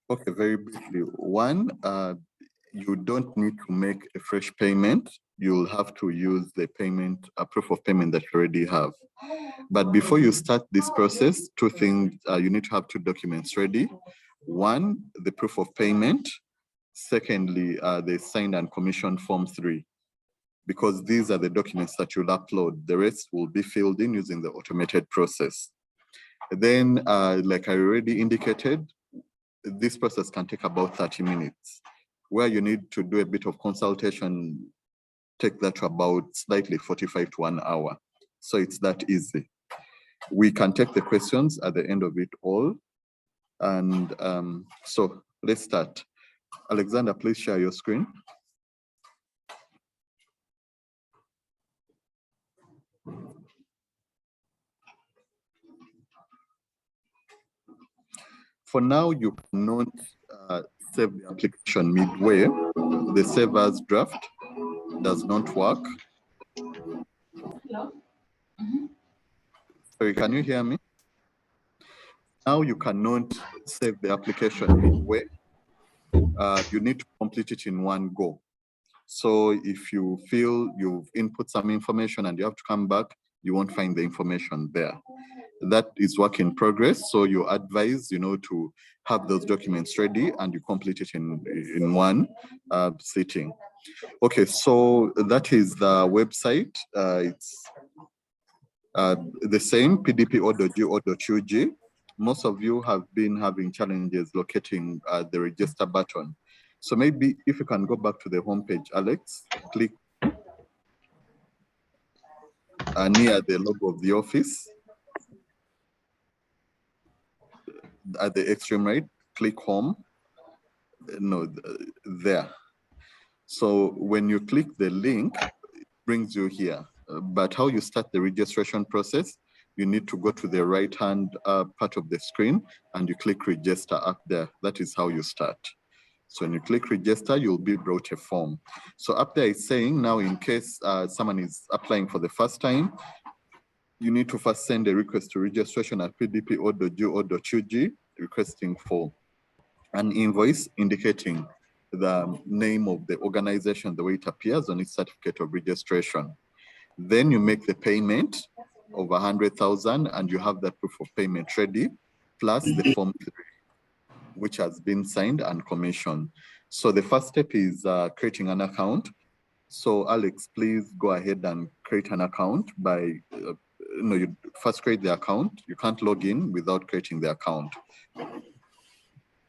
Okay, very briefly. One, you don't need to make a fresh payment. You'll have to use the payment, a proof of payment that you already have. But before you start this process, two things, you need to have two documents ready. One, the proof of payment. Secondly, the signed and commissioned Form 3, because these are the documents that you'll upload. The rest will be filled in using the automated process. Then, like I already indicated, this process can take about 30 minutes. Where you need to do a bit of consultation, take that to about slightly 45 to 1 hour. So it's that easy. We can take the questions at the end of it all. And so let's start. Alexander, please share your screen. For now, you cannot save the application midway. The save as draft does not work. Hello? Sorry, can you hear me? Now you cannot save the application midway. You need to complete it in one go. So if you feel you've input some information and you have to come back, you won't find the information there. That is work in progress. So you advise, to have those documents ready and you complete it in one sitting. Okay, so that is the website. It's the same, pdpo.go.ug. Most of you have been having challenges locating the register button. So maybe if you can go back to the homepage, Alex, click near the logo of the office. At the extreme right, click home. No, there. So when you click the link, it brings you here. But how you start the registration process, you need to go to the right-hand part of the screen and you click register up there. That is how you start. So when you click register, you'll be brought a form. So up there it's saying now in case someone is applying for the first time, you need to first send a request to registration at pdpo.go.ug requesting for an invoice indicating the name of the organization the way it appears on its certificate of registration. Then you make the payment of 100,000 and you have that proof of payment ready, plus the Form 3, which has been signed and commissioned. So the first step is creating an account. So Alex, please go ahead and create an account by, you first create the account. You can't log in without creating the account.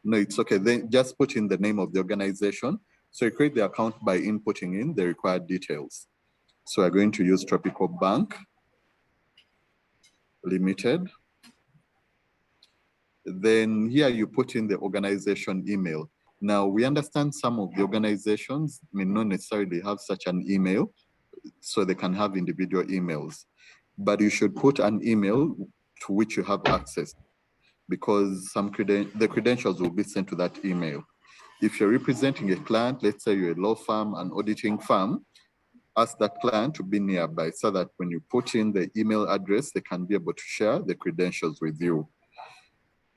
No, it's okay. Then just put in the name of the organization. So you create the account by inputting in the required details. So we're going to use Tropical Bank Limited. Then here you put in the organization email. Now we understand some of the organizations may not necessarily have such an email, so they can have individual emails, but you should put an email to which you have access, because the credentials will be sent to that email. If you're representing a client, let's say you're a law firm, an auditing firm, ask that client to be nearby so that when you put in the email address, they can be able to share the credentials with you.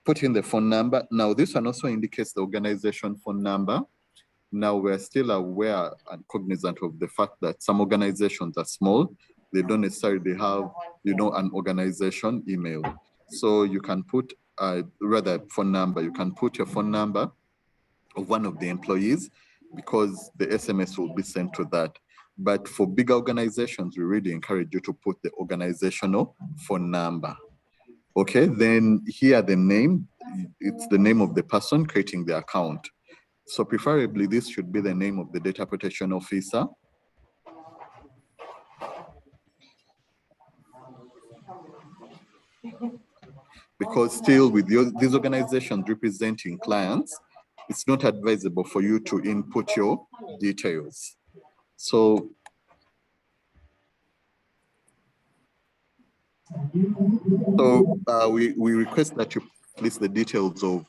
Put in the phone number. Now this one also indicates the organization phone number. Now we're still aware and cognizant of the fact that some organizations are small. They don't necessarily have, an organization email. So you can put rather phone number. You can put your phone number of one of the employees because the SMS will be sent to that. But for big organizations, we really encourage you to put the organizational phone number. Okay, then here the name, it's the name of the person creating the account. So preferably this should be the name of the data protection officer. Because still with these organizations representing clients, it's not advisable for you to input your details. So we request that you list the details of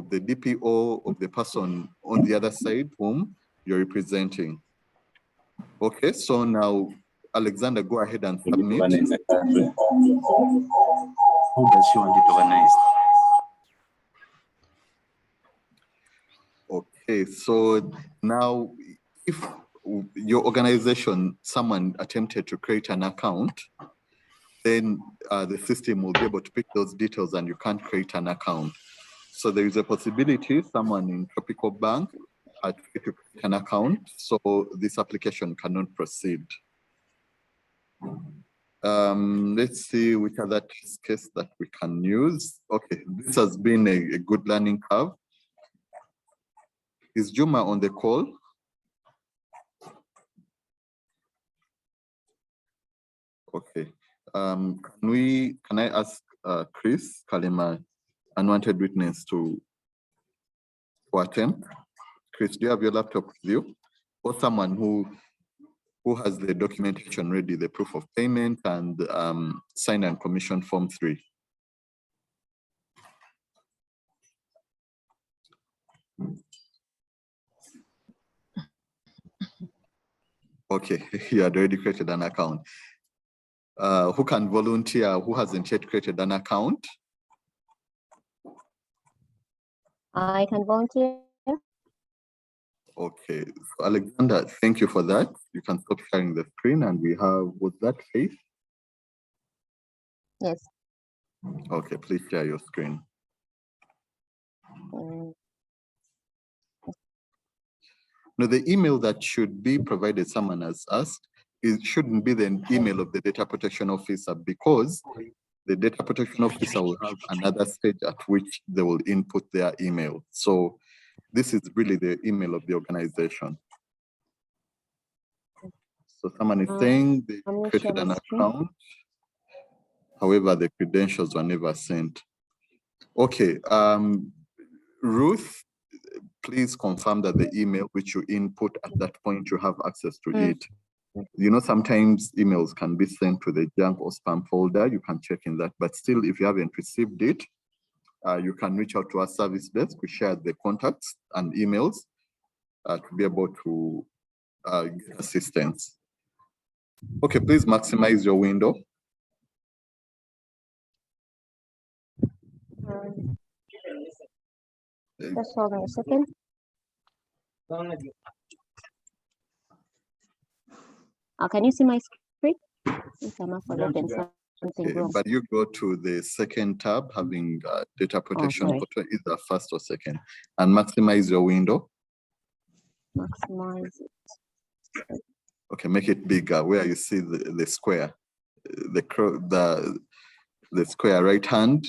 the DPO, of the person on the other side whom you're representing. Okay, so now, Alexander, go ahead and submit. How does she want it organized? Okay, so now if your organization, someone attempted to create an account, then the system will be able to pick those details and you can't create an account. So there is a possibility someone in Tropical Bank had to create an account, so this application cannot proceed. Let's see which other test case that we can use. Okay, this has been a good learning curve. Is Juma on the call? Okay. Can I ask Chris Kalima, unwanted witness, to attempt? Chris, do you have your laptop with you? Or someone who has the documentation ready, the proof of payment and sign and commission form 3? Okay, you had already created an account. Who can volunteer who hasn't yet created an account? I can volunteer. Okay, so Alexander, thank you for that. You can stop sharing the screen and we have, was that Faith? Yes. Okay, please share your screen. Now, the email that should be provided, someone has asked, it shouldn't be the email of the data protection officer, because the data protection officer will have another stage at which they will input their email. So this is really the email of the organization. So someone is saying they created an account, however, the credentials were never sent. Okay, Ruth, please confirm that the email which you input at that point, you have access to it. You know, sometimes emails can be sent to the junk or spam folder. You can check in that, but still, if you haven't received it, you can reach out to our service desk. We share the contacts and emails to be able to get assistance. Okay, please maximize your window. Just hold on a second. Can you see my screen? Okay, but you go to the second tab, having data protection, either first or second, and maximize your window. Maximize it. Okay, make it bigger where you see the square, the square right hand.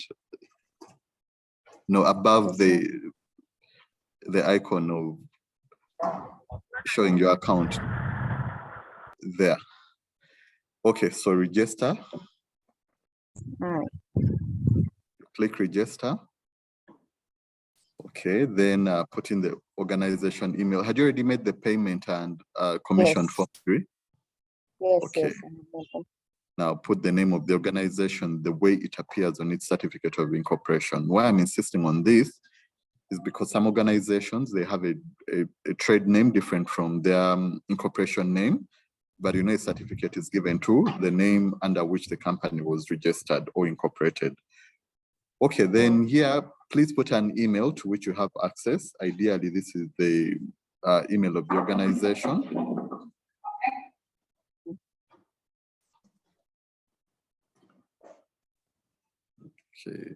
No, above the icon of showing your account there. Okay, so register. All right. Click register. Okay, then put in the organization email. Had you already made the payment and commission form 3? Yes. Okay. Yes. Now put the name of the organization the way it appears on its certificate of incorporation. Why I'm insisting on this is because some organizations, they have a trade name different from their incorporation name, but you know, a certificate is given to the name under which the company was registered or incorporated. Okay, then here, please put an email to which you have access. Ideally, this is the email of the organization. Okay.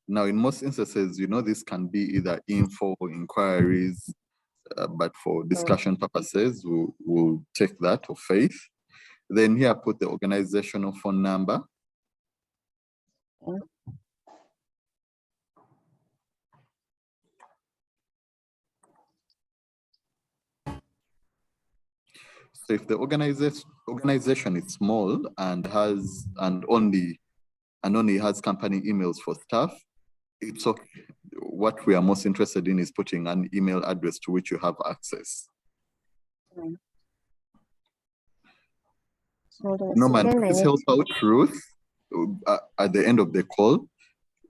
Now, in most instances, you know, this can be either info or inquiries, but for discussion purposes, we'll take that of Faith. Then here, put the organizational phone number. So if the organization is small and only has company emails for staff, it's okay. What we are most interested in is putting an email address to which you have access. Norman, please help out Ruth at the end of the call,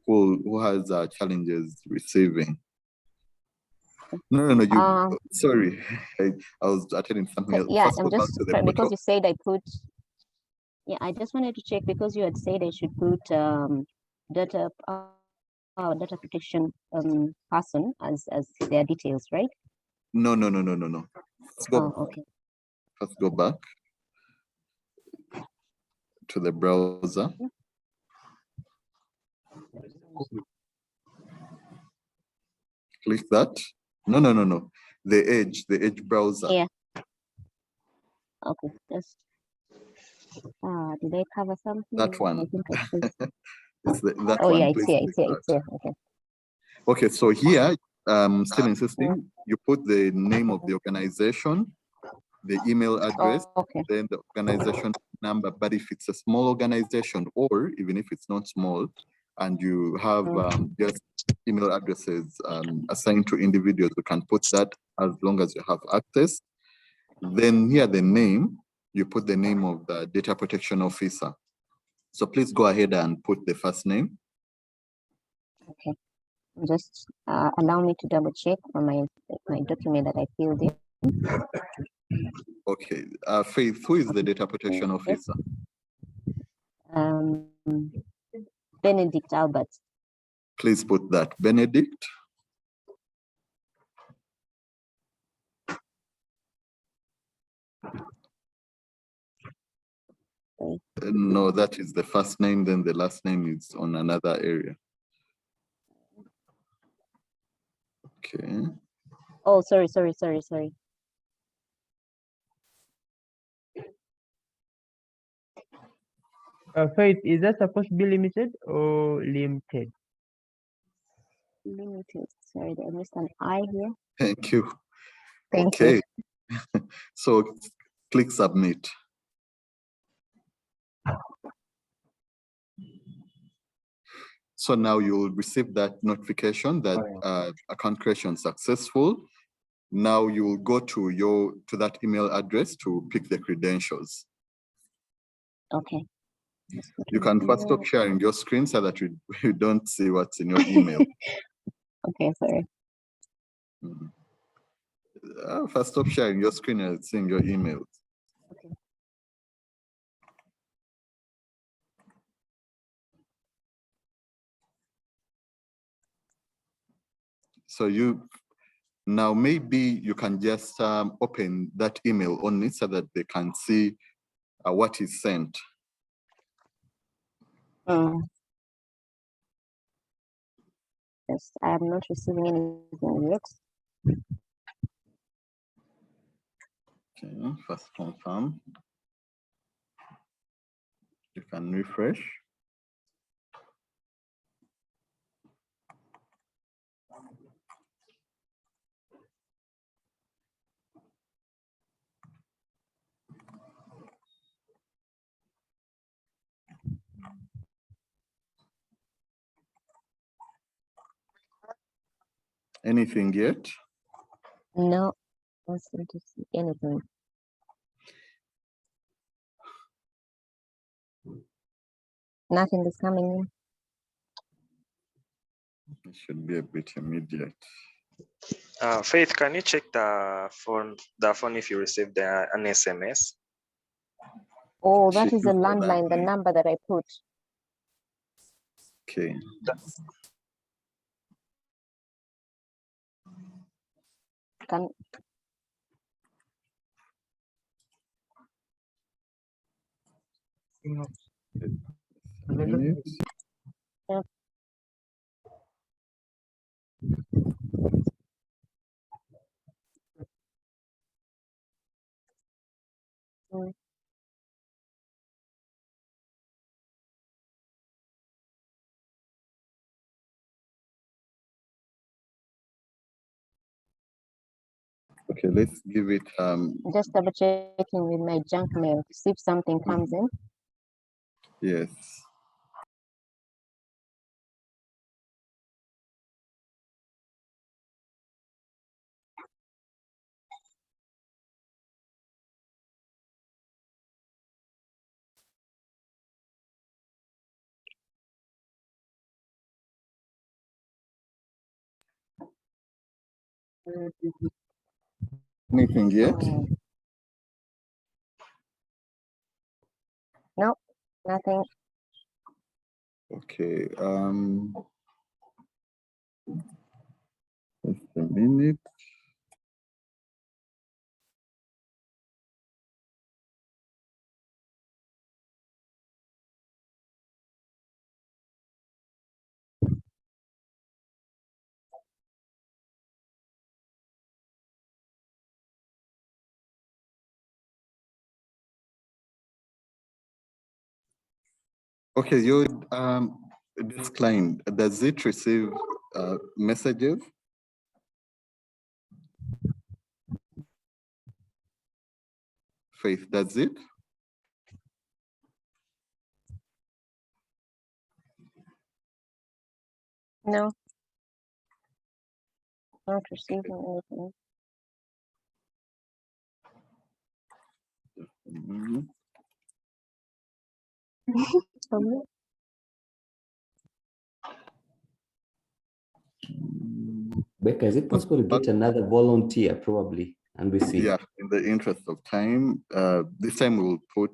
who has challenges receiving. No, sorry, I was attending something else. Yeah, I'm just because you said I put. Yeah, I just wanted to check because you had said I should put data data protection person as their details, right? No. Let's go, okay. let's go back to the browser. Click that. No. The Edge browser. Yeah. Okay, just did I cover something? That one. I think I did. That Oh one. yeah, it's Please here, click it's here, that. it's here. Okay. Okay, so here, still insisting, you put the name of the organization, the email address, Okay. then the organization number. But if it's a small organization, or even if it's not small, and you have just email addresses assigned to individuals, you can put that as long as you have access. Then here, the name, you put the name of the data protection officer. So please go ahead and put the first name. Okay. Just allow me to double check on my document that I filled in. Okay, Faith, who is the data protection officer? Benedict Albert. Please put that, Benedict. No, that is the first name, then the last name is on another area. Okay. Oh, sorry. Faith, is that supposed to be limited or limited? Limited. Sorry, I missed an I here. Thank you. Thank okay. you. So click submit. So now you'll receive that notification that account creation successful. Now you will go to that email address to pick the credentials. Okay. You can first stop sharing your screen so that you don't see what's in your email. Okay, sorry. First stop sharing your screen and seeing your emails. Okay. So now maybe you can just open that email only so that they can see what is sent. Yes, I am not receiving anything yet. Okay, first confirm. You can refresh. Anything yet? No, I don't seem to see anything. Nothing is coming in. It should be a bit immediate. Faith, can you check the phone if you received an SMS? Oh, that is a landline, the number that I put. Okay. Can Yep. Okay, let's give it Just double checking with my junk mail to see if something comes in. yes. Anything yet? No, nothing. Okay. Just a minute. Okay, your this client, does it receive messages? Faith, does it? No. Not receiving anything. Mhm. From Becca, is it possible to get another volunteer probably, and we see? Yeah, in the interest of time, this time we'll put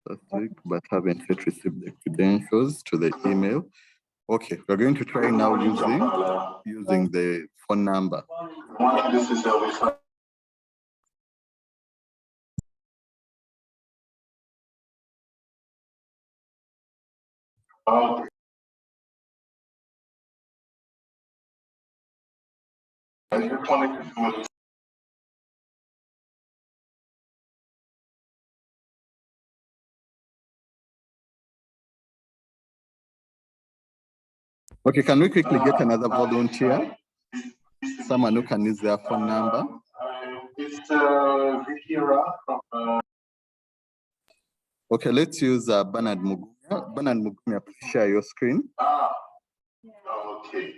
but haven't yet received the credentials to the email. Okay, we're going to try now using the phone number. This is Okay, can we quickly get another volunteer? Someone who can use their phone number. It's Zikira from Okay, let's use Bernard Mugumya. Bernard Mugumya, please share your screen. okay.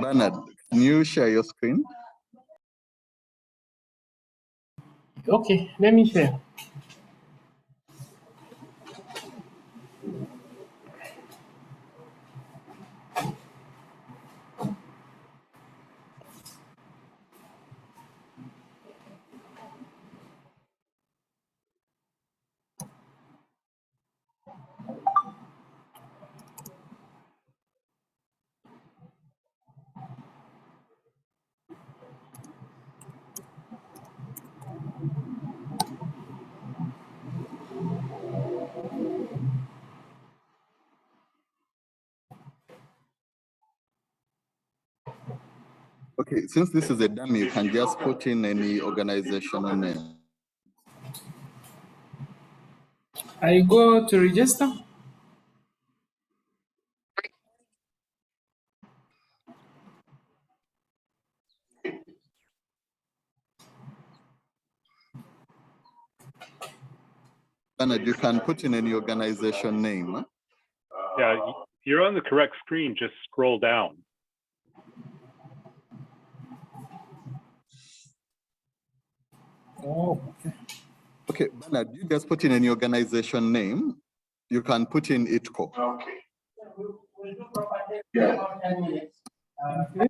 Bernard, can you share your screen? Okay, let me share. Okay, since this is a dummy, you can just put in any organizational name. I go to register. Bernard, you can put in any organization name. Huh? Yeah, you're on the correct screen. Just scroll down. Oh, okay. Okay, Bernard, you just put in any organization name. You can put in ITCO. Okay. Okay.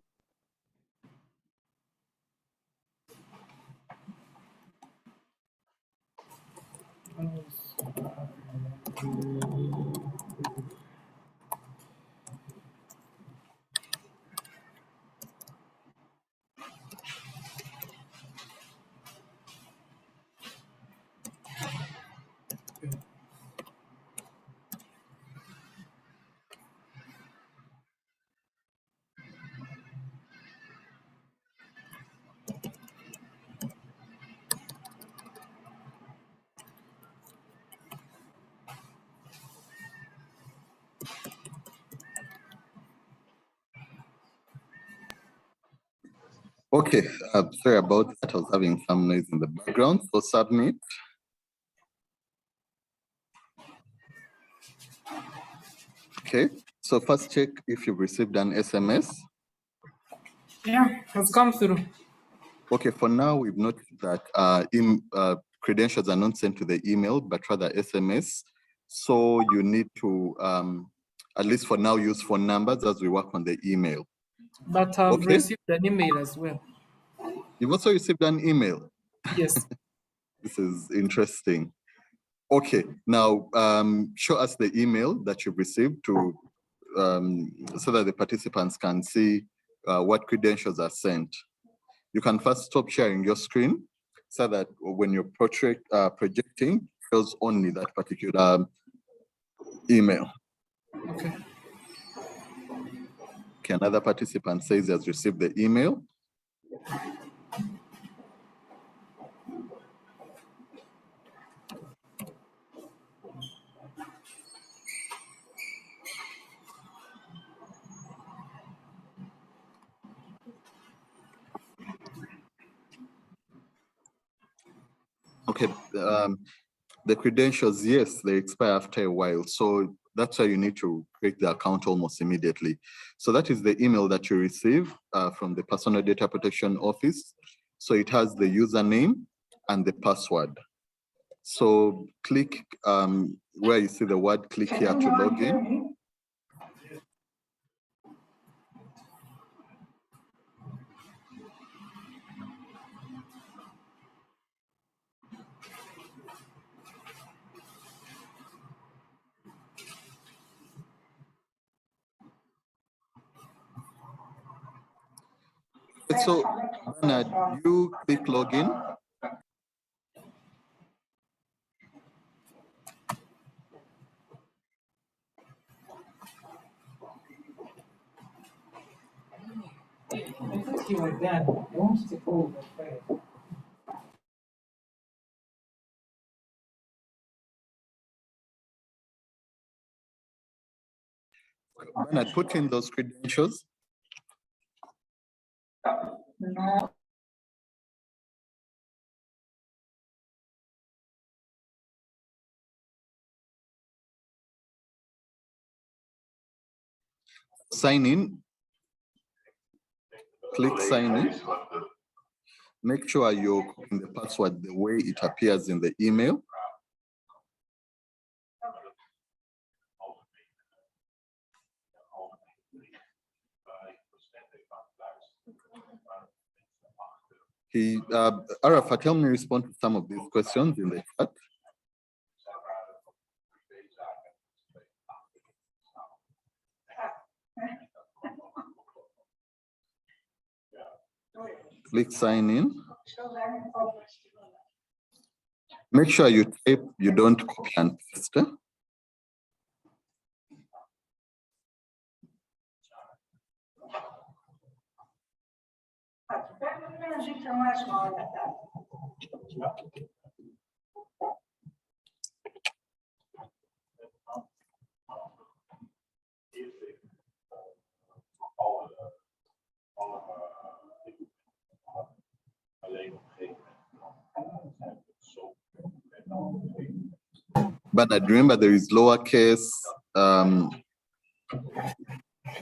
Okay, sorry about that. I was having some noise in the background. So submit. Okay, so first check if you've received an SMS. Yeah, has come through. Okay, for now, we've noted that credentials are not sent to the email, but rather SMS. So you need to, at least for now, use phone numbers as we work on the email. But I've Okay. received an email as well. You've also received an email. Yes. This is interesting. Okay, now show us the email that you've received to so that the participants can see what credentials are sent. You can first stop sharing your screen so that when you're projecting, shows only that particular email. Okay. Okay, another participant says he has received the email. Okay, the credentials, yes, they expire after a while. So that's why you need to create the account almost immediately. So that is the email that you receive from the Personal Data Protection Office. So it has the username and the password. So click where you see the word click here to log in. So, Bernard, you click login. Bernard, put in those credentials. Sign in. Click sign in. Make sure you're copying the password the way it appears in the email. Arafat, help me respond to some of these questions in the chat. Click sign in. Make sure you type, you don't copy and paste. But I remember there is lowercase.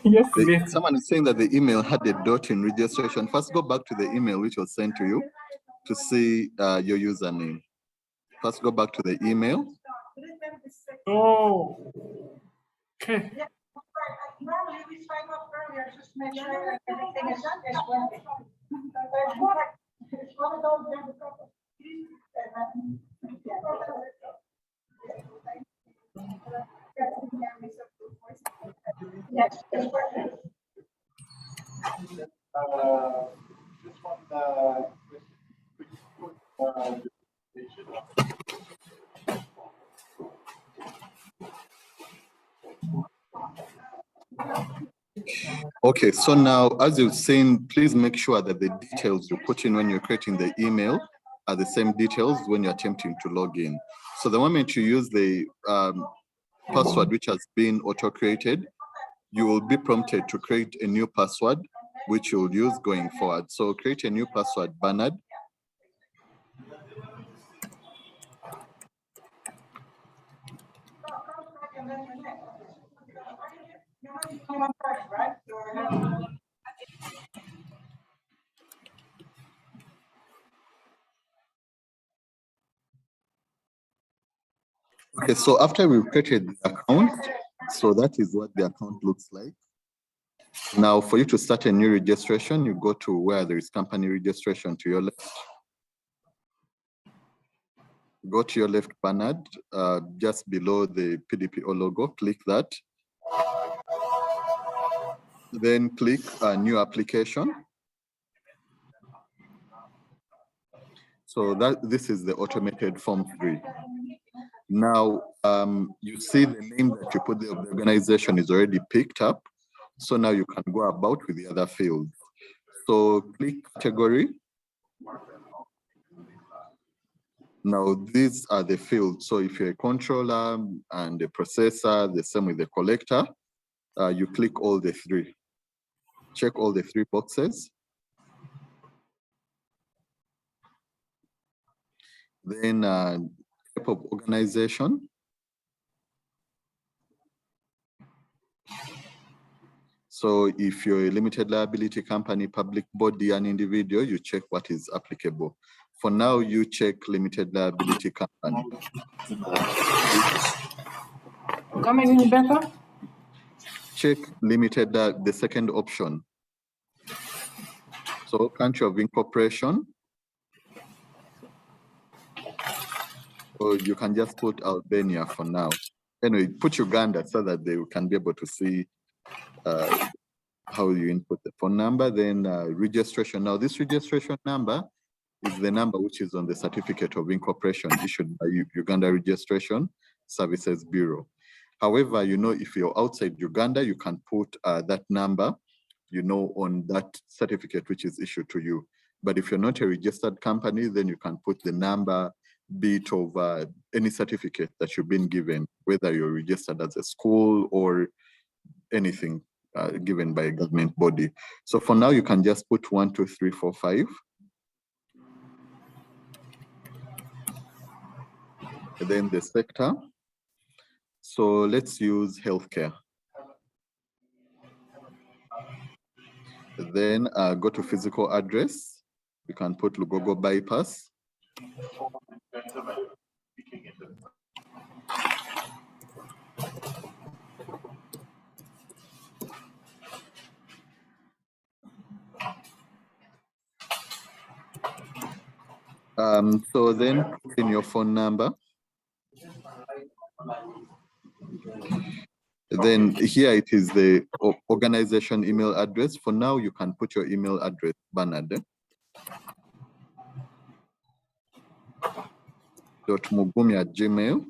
Yes, Someone is saying that the email had a dot in registration. First, go back to the email which was sent to you to see your username. First, go back to the email. Oh, okay. Normally we sign up earlier, just make sure that everything is done. It's one of those, there's a couple of keys, yes. This one, Okay, so now, as you've seen, please make sure that the details you put in when you're creating the email are the same details when you're attempting to log in. So the moment you use the password which has been auto-created, you will be prompted to create a new password, which you'll use going forward. So create a new password, Bernard. Okay, so after we've created the account, so that is what the account looks like. Now, for you to start a new registration, you go to where there is company registration to your left. Go to your left, Bernard, just below the PDPO logo, click that. Then click new application. So this is the automated form 3. Now, you see the name that you put there of the organization is already picked up. So now you can go about with the other fields. So click category. Now, these are the fields. So if you're a controller and a processor, the same with the collector, you click all the 3. Check all the 3 boxes. Then type of organization. So if you're a limited liability company, public body, and individual, you check what is applicable. For now, you check limited liability company. Come again, Rebecca? Check limited, the second option. So country of incorporation. Or you can just put Albania for now. Anyway, put Uganda so that they can be able to see how you input the phone number, then registration. Now, this registration number is the number which is on the certificate of incorporation issued by Uganda Registration Services Bureau. However, if you're outside Uganda, you can put that number, on that certificate which is issued to you. But if you're not a registered company, then you can put the number, bit of any certificate that you've been given, whether you're registered as a school or anything given by a government body. So for now, you can just put 1, 2, 3, 4, 5. And then the sector. So let's use healthcare. Then go to physical address. You can put Lugogo bypass. So then put in your phone number. Then here it is the organization email address. For now, you can put your email address, Bernard. .mugumi@gmail.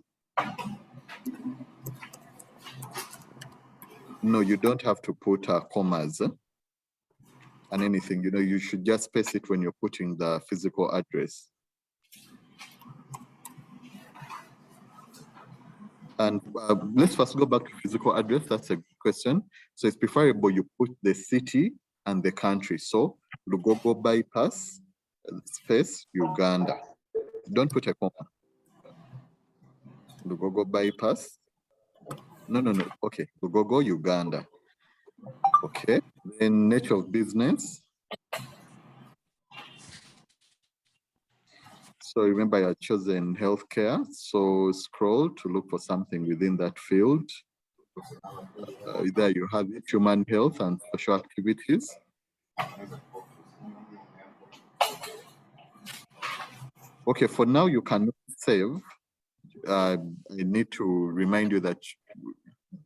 No, you don't have to put commas and anything. You should just space it when you're putting the physical address. And let's first go back to physical address. That's a good question. So it's preferable you put the city and the country. So Lugogo bypass, space, Uganda. Don't put a comma. Lugogo bypass. No. Okay, Lugogo, Uganda. Okay, then nature of business. So remember, you have chosen healthcare. So scroll to look for something within that field. There you have it, human health and social activities. Okay, for now you cannot save. I need to remind you that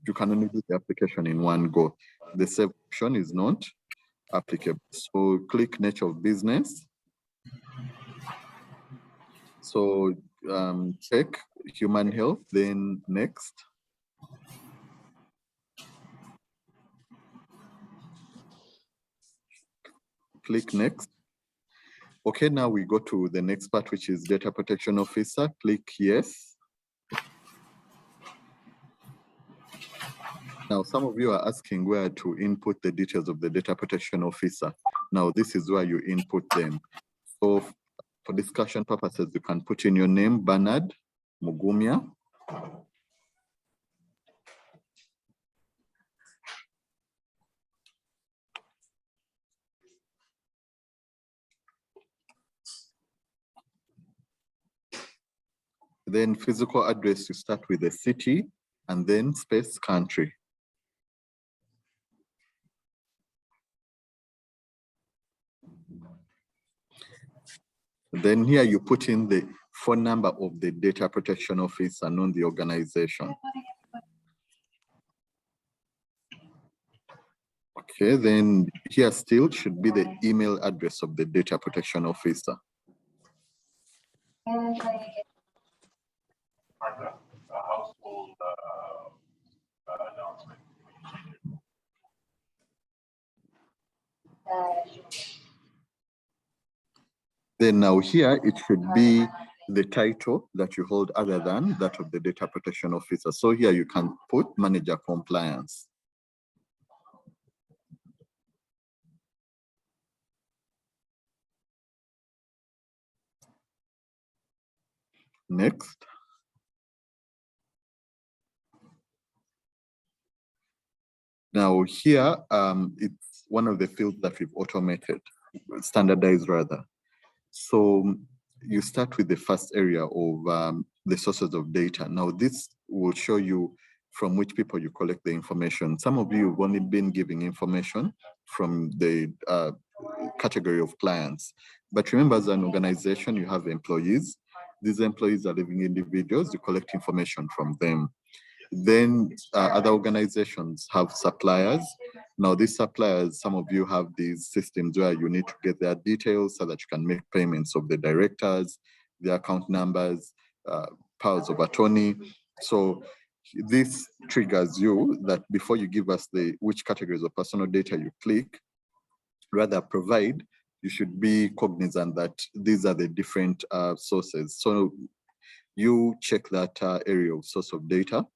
you can only do the application in one go. The save option is not applicable. So click nature of business. So check human health, then next. Click next. Okay, now we go to the next part, which is data protection officer. Click yes. Now, some of you are asking where to input the details of the data protection officer. Now, this is where you input them. So for discussion purposes, you can put in your name, Bernard Mugumia. Then physical address, you start with the city and then space country. Then here you put in the phone number of the data protection officer and on the organization. Okay, then here still should be the email address of the data protection officer. Household announcement. Then now here, it should be the title that you hold other than that of the data protection officer. So here you can put manager compliance. Next. Now here, it's one of the fields that we've automated, standardized rather. So you start with the first area of the sources of data. Now this will show you from which people you collect the information. Some of you have only been giving information from the category of clients. But remember, as an organization, you have employees. These employees are living individuals, you collect information from them. Then other organizations have suppliers. Now these suppliers, some of you have these systems where you need to get their details so that you can make payments of the directors, their account numbers, powers of attorney. So this triggers you that before you give us which categories of personal data you click, rather provide, you should be cognizant that these are the different sources. So you check that area of source of data.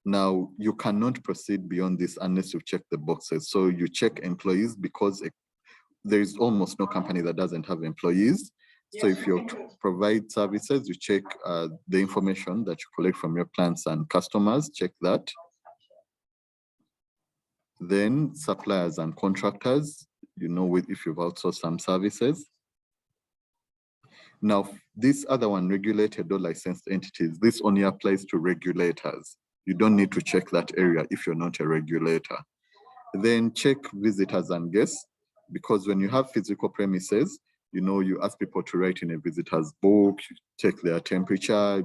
Now, you cannot proceed beyond this unless you check the boxes. So you check employees because there is almost no company that doesn't have employees. So if you provide services, you check the information that you collect from your clients and customers, check that. Then suppliers and contractors, you know, if you've outsourced some services. Now, this other one, regulated or licensed entities, this only applies to regulators. You don't need to check that area if you're not a regulator. Then check visitors and guests, because when you have physical premises, you know, you ask people to write in a visitor's book, you check their temperature,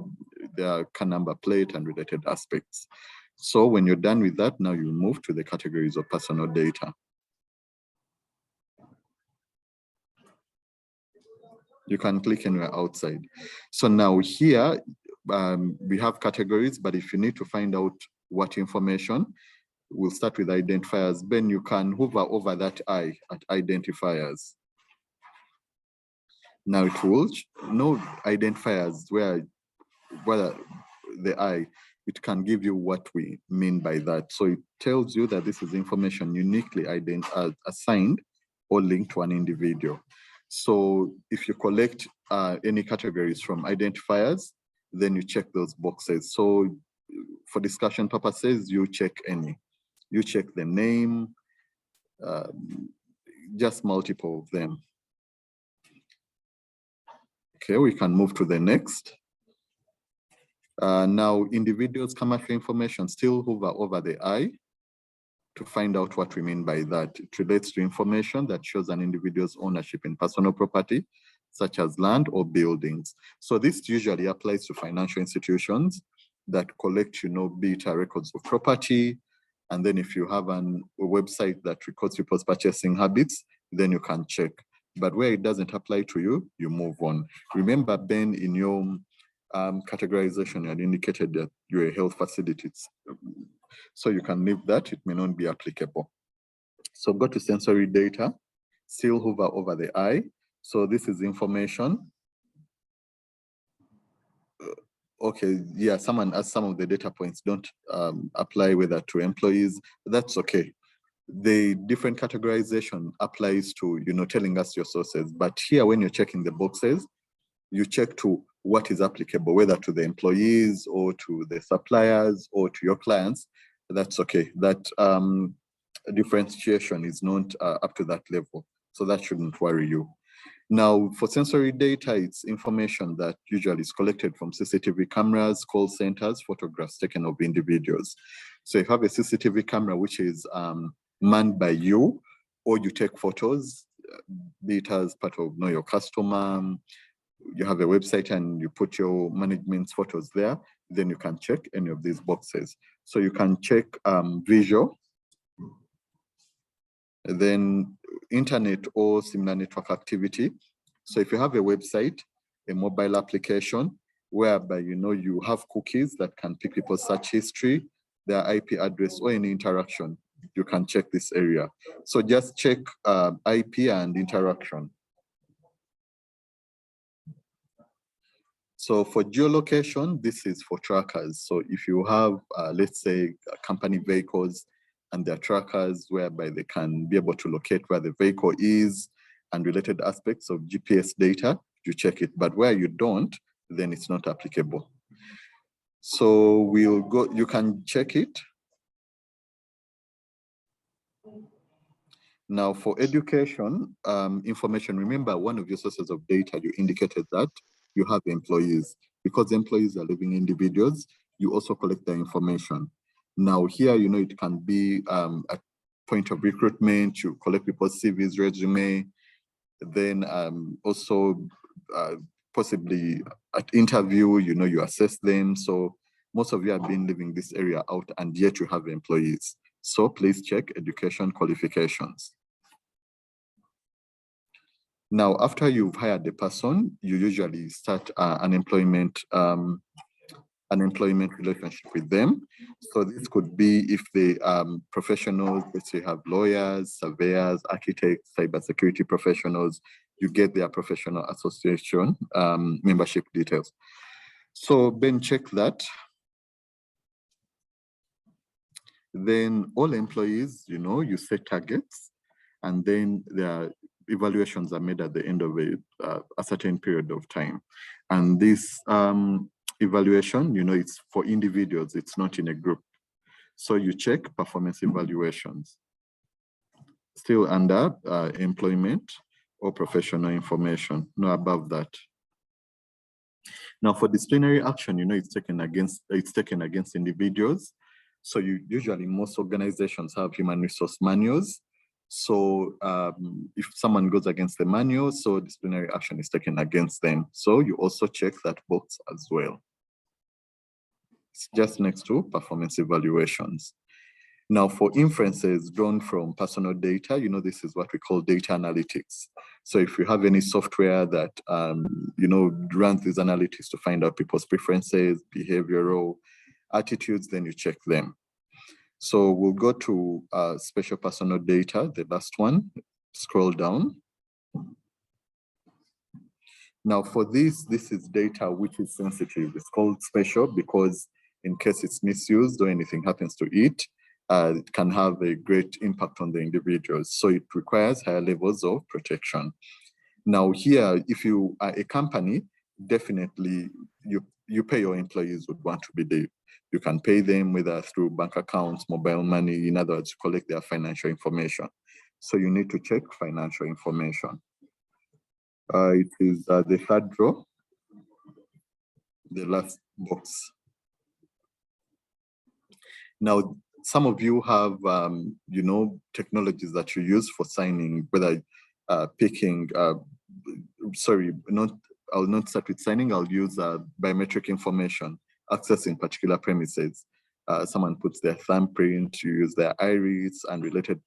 their car number plate and related aspects. So when you're done with that, now you move to the categories of personal data. You can click anywhere outside. So now here, we have categories, but if you need to find out what information, we'll start with identifiers. Ben, you can hover over that I at identifiers. Now it will know identifiers where the I, it can give you what we mean by that. So it tells you that this is information uniquely assigned or linked to an individual. So if you collect any categories from identifiers, then you check those boxes. So for discussion purposes, you check any. You check the name, just multiple of them. Okay, we can move to the next. Now, individuals' commercial information, still hover over the I to find out what we mean by that. It relates to information that shows an individual's ownership in personal property, such as land or buildings. So this usually applies to financial institutions that collect, you know, beta records of property. And then if you have a website that records people's purchasing habits, then you can check. But where it doesn't apply to you, you move on. Remember, Ben, in your categorization, you had indicated that you're a health facilities. So you can leave that, it may not be applicable. So go to sensory data, still hover over the I. So this is information. Okay, yeah, someone asked some of the data points don't apply whether to employees. That's okay. The different categorization applies to, you know, telling us your sources. But here, when you're checking the boxes, you check to what is applicable, whether to the employees or to the suppliers or to your clients. That's okay. That differentiation is not up to that level. So that shouldn't worry you. Now, for sensory data, it's information that usually is collected from CCTV cameras, call centers, photographs taken of individuals. So if you have a CCTV camera which is manned by you, or you take photos, be it as part of Know Your Customer, you have a website and you put your management's photos there, then you can check any of these boxes. So you can check visual, then internet or similar network activity. So if you have a website, a mobile application, whereby you have cookies that can pick people's search history, their IP address, or any interaction, you can check this area. So just check IP and interaction. So for geolocation, this is for trackers. So if you have, let's say, company vehicles and their trackers whereby they can be able to locate where the vehicle is and related aspects of GPS data, you check it. But where you don't, then it's not applicable. So we'll go, you can check it. Now for education information, remember one of your sources of data, you indicated that you have employees. Because employees are living individuals, you also collect their information. Now here, it can be a point of recruitment, you collect people's CVs, resume, then also possibly at interview, you assess them. So most of you have been leaving this area out and yet you have employees. So please check education qualifications. Now, after you've hired the person, you usually start an employment relationship with them. So this could be if they professionals, let's say you have lawyers, surveyors, architects, cybersecurity professionals, you get their professional association membership details. So then check that. Then all employees, you set targets, and then their evaluations are made at the end of a certain period of time. And this evaluation, it's for individuals, it's not in a group. So you check performance evaluations. Still under employment or professional information, no above that. Now for disciplinary action, it's taken against individuals. So usually most organizations have human resource manuals. So if someone goes against the manual, so disciplinary action is taken against them. So you also check that box as well. It's just next to performance evaluations. Now for inferences drawn from personal data, this is what we call data analytics. So if you have any software that, runs these analytics to find out people's preferences, behavioral attitudes, then you check them. So we'll go to special personal data, the last one, scroll down. Now for this is data which is sensitive. It's called special because in case it's misused or anything happens to it, it can have a great impact on the individuals. So it requires higher levels of protection. Now here, if you are a company, definitely you pay your employees would want to be there. You can pay them whether through bank accounts, mobile money, in other words, collect their financial information. So you need to check financial information. It is the third row, the last box. Now, some of you have, technologies that you use for signing, whether picking, I'll not start with signing, I'll use biometric information, accessing particular premises. Someone puts their thumbprint, you use their iris and related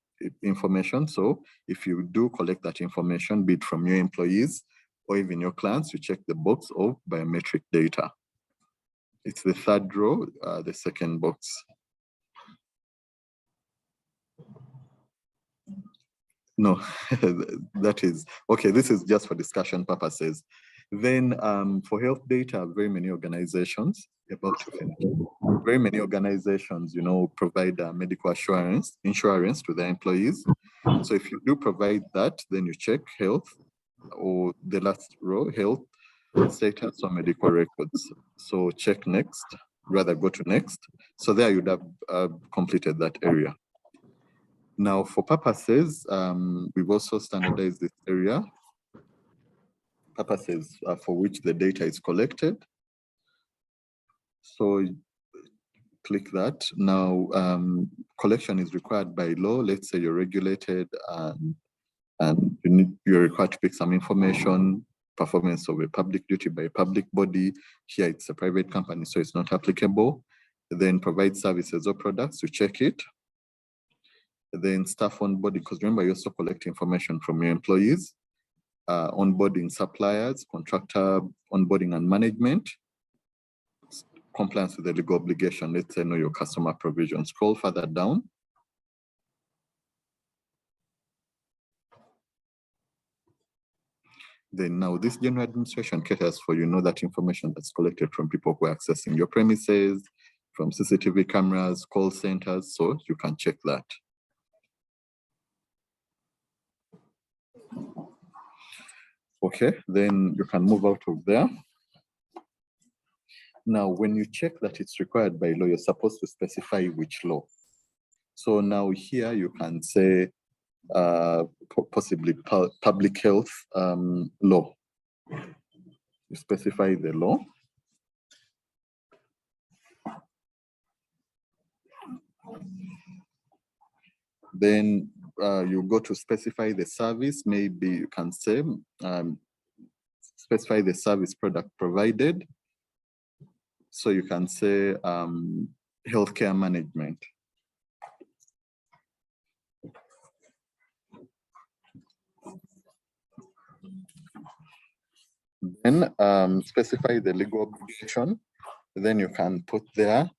information. So if you do collect that information, be it from your employees or even your clients, you check the box of biometric data. It's the third row, the second box. No, that is, okay, this is just for discussion purposes. Then for health data, very many organizations, very many organizations, provide medical insurance to their employees. So if you do provide that, then you check health, or the last row, health status or medical records. So check next, rather go to next. So there you'd have completed that area. Now, for purposes, we've also standardized this area, purposes for which the data is collected. So click that. Now, collection is required by law. Let's say you're regulated and you're required to pick some information, performance of a public duty by a public body. Here it's a private company, so it's not applicable. Then provide services or products to check it. Then staff onboarding, because remember you also collect information from your employees. Onboarding suppliers, contractor onboarding and management. Compliance with the legal obligation, let's say know your customer provision. Scroll further down. Then now this general administration caters for that information that's collected from people who are accessing your premises, from CCTV cameras, call centers, so you can check that. Okay, then you can move out of there. Now, when you check that it's required by law, you're supposed to specify which law. So now here you can say possibly public health law. You specify the law. Then you go to specify the service. Maybe you can say specify the service product provided. So you can say healthcare management. Then specify the legal obligation. Then you can put there,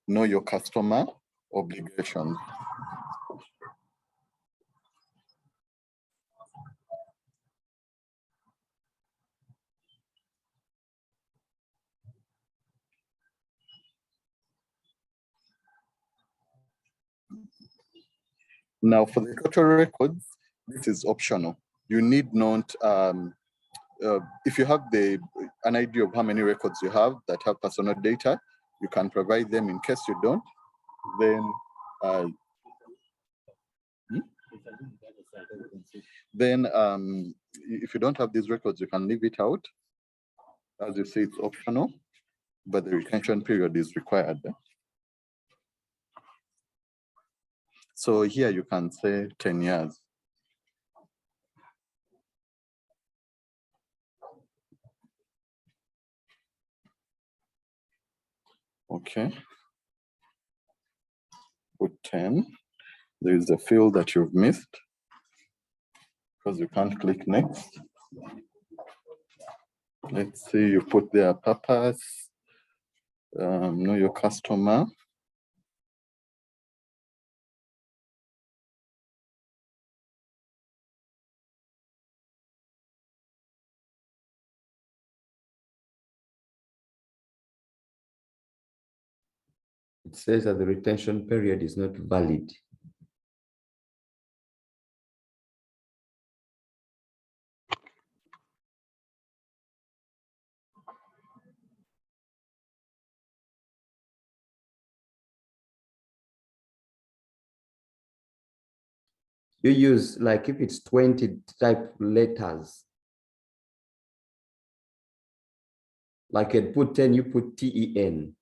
know your customer obligation. Now for the total records, this is optional. You need not, if you have an idea of how many records you have that have personal data, you can provide them. In case you don't, then if you don't have these records, you can leave it out. As you see, it's optional, but the retention period is required. So here you can say 10 years. Okay. Put 10. There is a field that you've missed because you can't click next. Let's see, you put their purpose, know your customer. It says that the retention period is not valid. You use, like, if it's 20 type letters, like it put 10, you put TEN.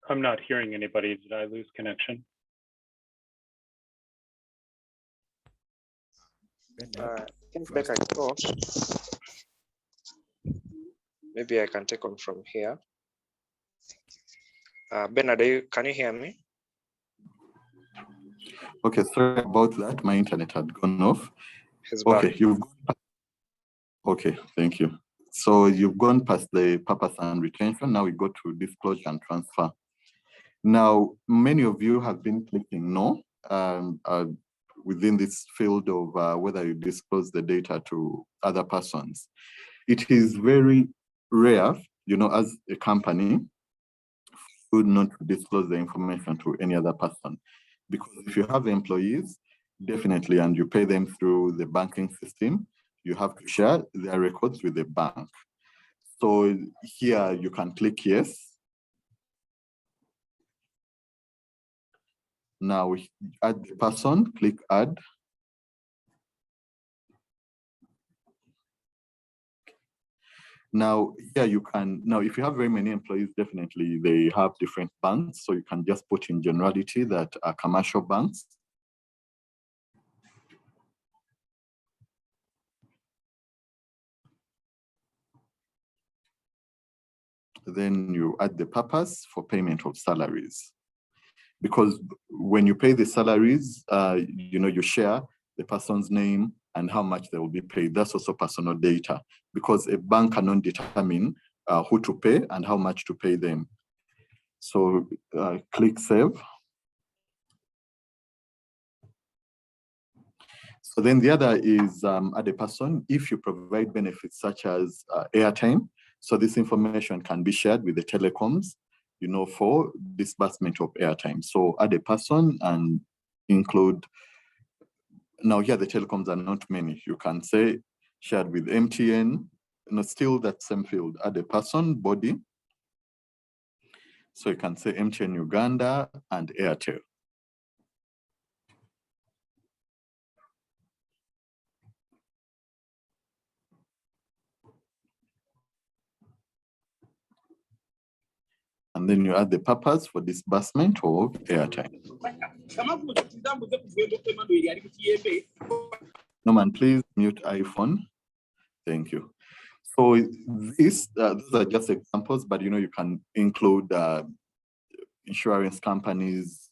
I'm not hearing anybody. Did I lose connection? I think Becca is off. Maybe I can take on from here. Bernard, can you hear me? Okay, sorry about that. My internet had gone off. He's Okay, back. Okay, thank you. So you've gone past the purpose and retention. Now we go to disclosure and transfer. Now, many of you have been clicking no within this field of whether you disclose the data to other persons. It is very rare, as a company, not to disclose the information to any other person. Because if you have employees, definitely, and you pay them through the banking system, you have to share their records with the bank. So here you can click yes. Now we add the person, click add. Now here you can, if you have very many employees, definitely they have different banks. So you can just put in generality that are commercial banks. Then you add the purpose for payment of salaries. Because when you pay the salaries, you share the person's name and how much they will be paid. That's also personal data, because a bank cannot determine who to pay and how much to pay them. So click save. So then the other is add a person if you provide benefits such as airtime. So this information can be shared with the telecoms, for disbursement of airtime. So add a person and include, now here the telecoms are not many. You can say shared with MTN, still that same field, add a person, body. So you can say MTN Uganda and Airtel. And then you add the purpose for disbursement of airtime. Norman, please mute iPhone. Thank you. So those are just examples, but you can include insurance companies,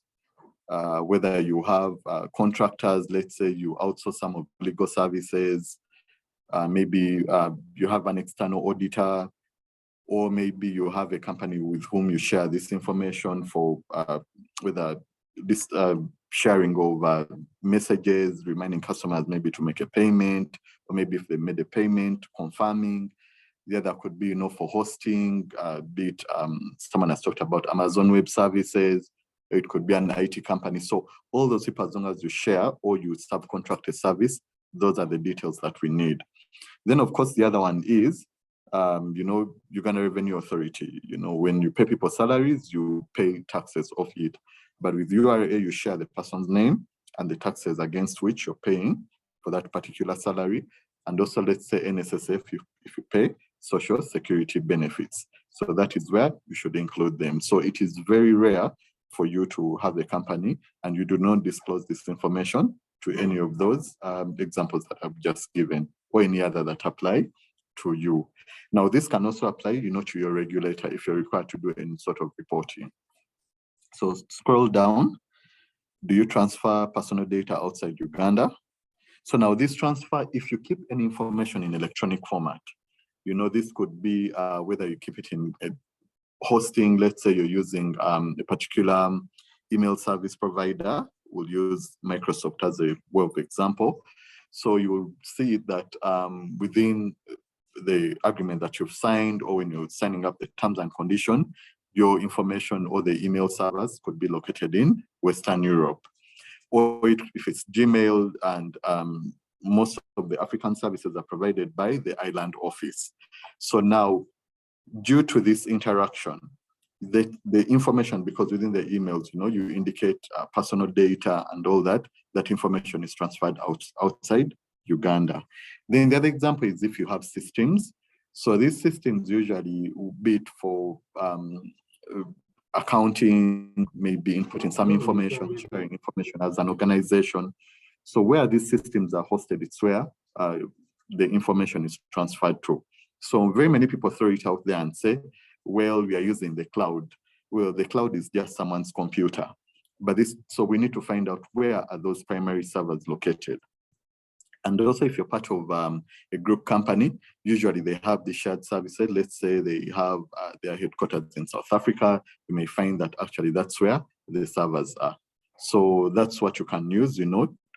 whether you have contractors, let's say you outsource some of legal services, maybe you have an external auditor, or maybe you have a company with whom you share this information for whether this sharing of messages, reminding customers maybe to make a payment, or maybe if they made a payment, confirming. The other could be, for hosting, be it someone has talked about Amazon Web Services, it could be an IT company. So all those people, as long as you share or you subcontract a service, those are the details that we need. Then, of course, the other one is, Uganda Revenue Authority. When you pay people salaries, you pay taxes off it. But with URA, you share the person's name and the taxes against which you're paying for that particular salary. And also, let's say NSSF, if you pay social security benefits. So that is where you should include them. So it is very rare for you to have a company and you do not disclose this information to any of those examples that I've just given, or any other that apply to you. Now, this can also apply, to your regulator if you're required to do any sort of reporting. So scroll down. Do you transfer personal data outside Uganda? So now this transfer, if you keep any information in electronic format, this could be whether you keep it in hosting. Let's say you're using a particular email service provider. We'll use Microsoft as a way of example. So you will see that within the agreement that you've signed, or when you're signing up the terms and conditions, your information or the email servers could be located in Western Europe. Or if it's Gmail, and most of the African services are provided by the island office. So now, due to this interaction, the information, because within the emails, you indicate personal data and all that, that information is transferred outside Uganda. Then the other example is if you have systems. So these systems usually be it for accounting, maybe inputting some information, sharing information as an organization. So where these systems are hosted, it's where the information is transferred to. So very many people throw it out there and say, well, we are using the cloud. Well, the cloud is just someone's computer. But so we need to find out where are those primary servers located. And also, if you're part of a group company, usually they have the shared services. Let's say they have their headquarters in South Africa. You may find that actually that's where the servers are. So that's what you can use,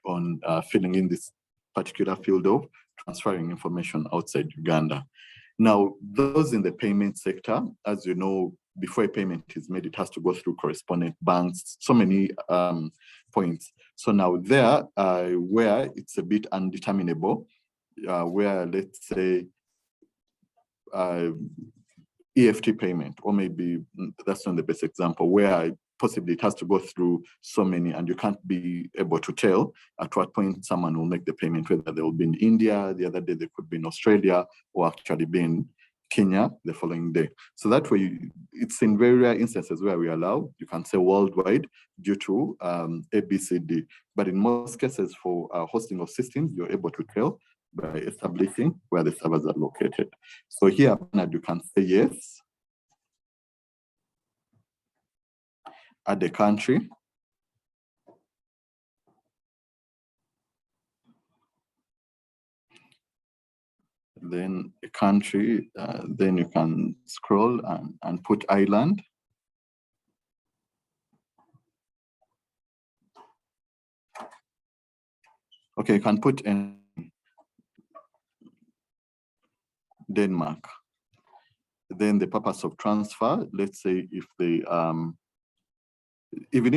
on filling in this particular field of transferring information outside Uganda. Now, those in the payment sector, as you know, before a payment is made, it has to go through correspondent banks, so many points. So now there, where it's a bit undeterminable, where let's say EFT payment, or maybe that's not the best example, where possibly it has to go through so many and you can't be able to tell at what point someone will make the payment, whether they will be in India, the other day they could be in Australia, or actually be in Kenya the following day. So that way, it's in very rare instances where we allow, you can say worldwide due to ABCD. But in most cases for hosting of systems, you're able to tell by establishing where the servers are located. So here, you can say yes, add a country, then a country, then you can scroll and put island. Okay, you can put in Denmark. Then the purpose of transfer, let's say if they, even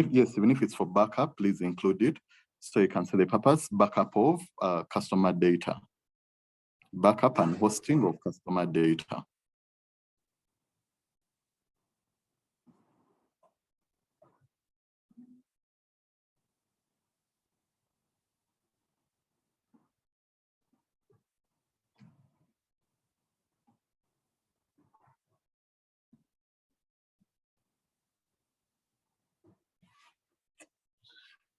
if it's for backup, please include it. So you can say the purpose, backup of customer data. Backup and hosting of customer data.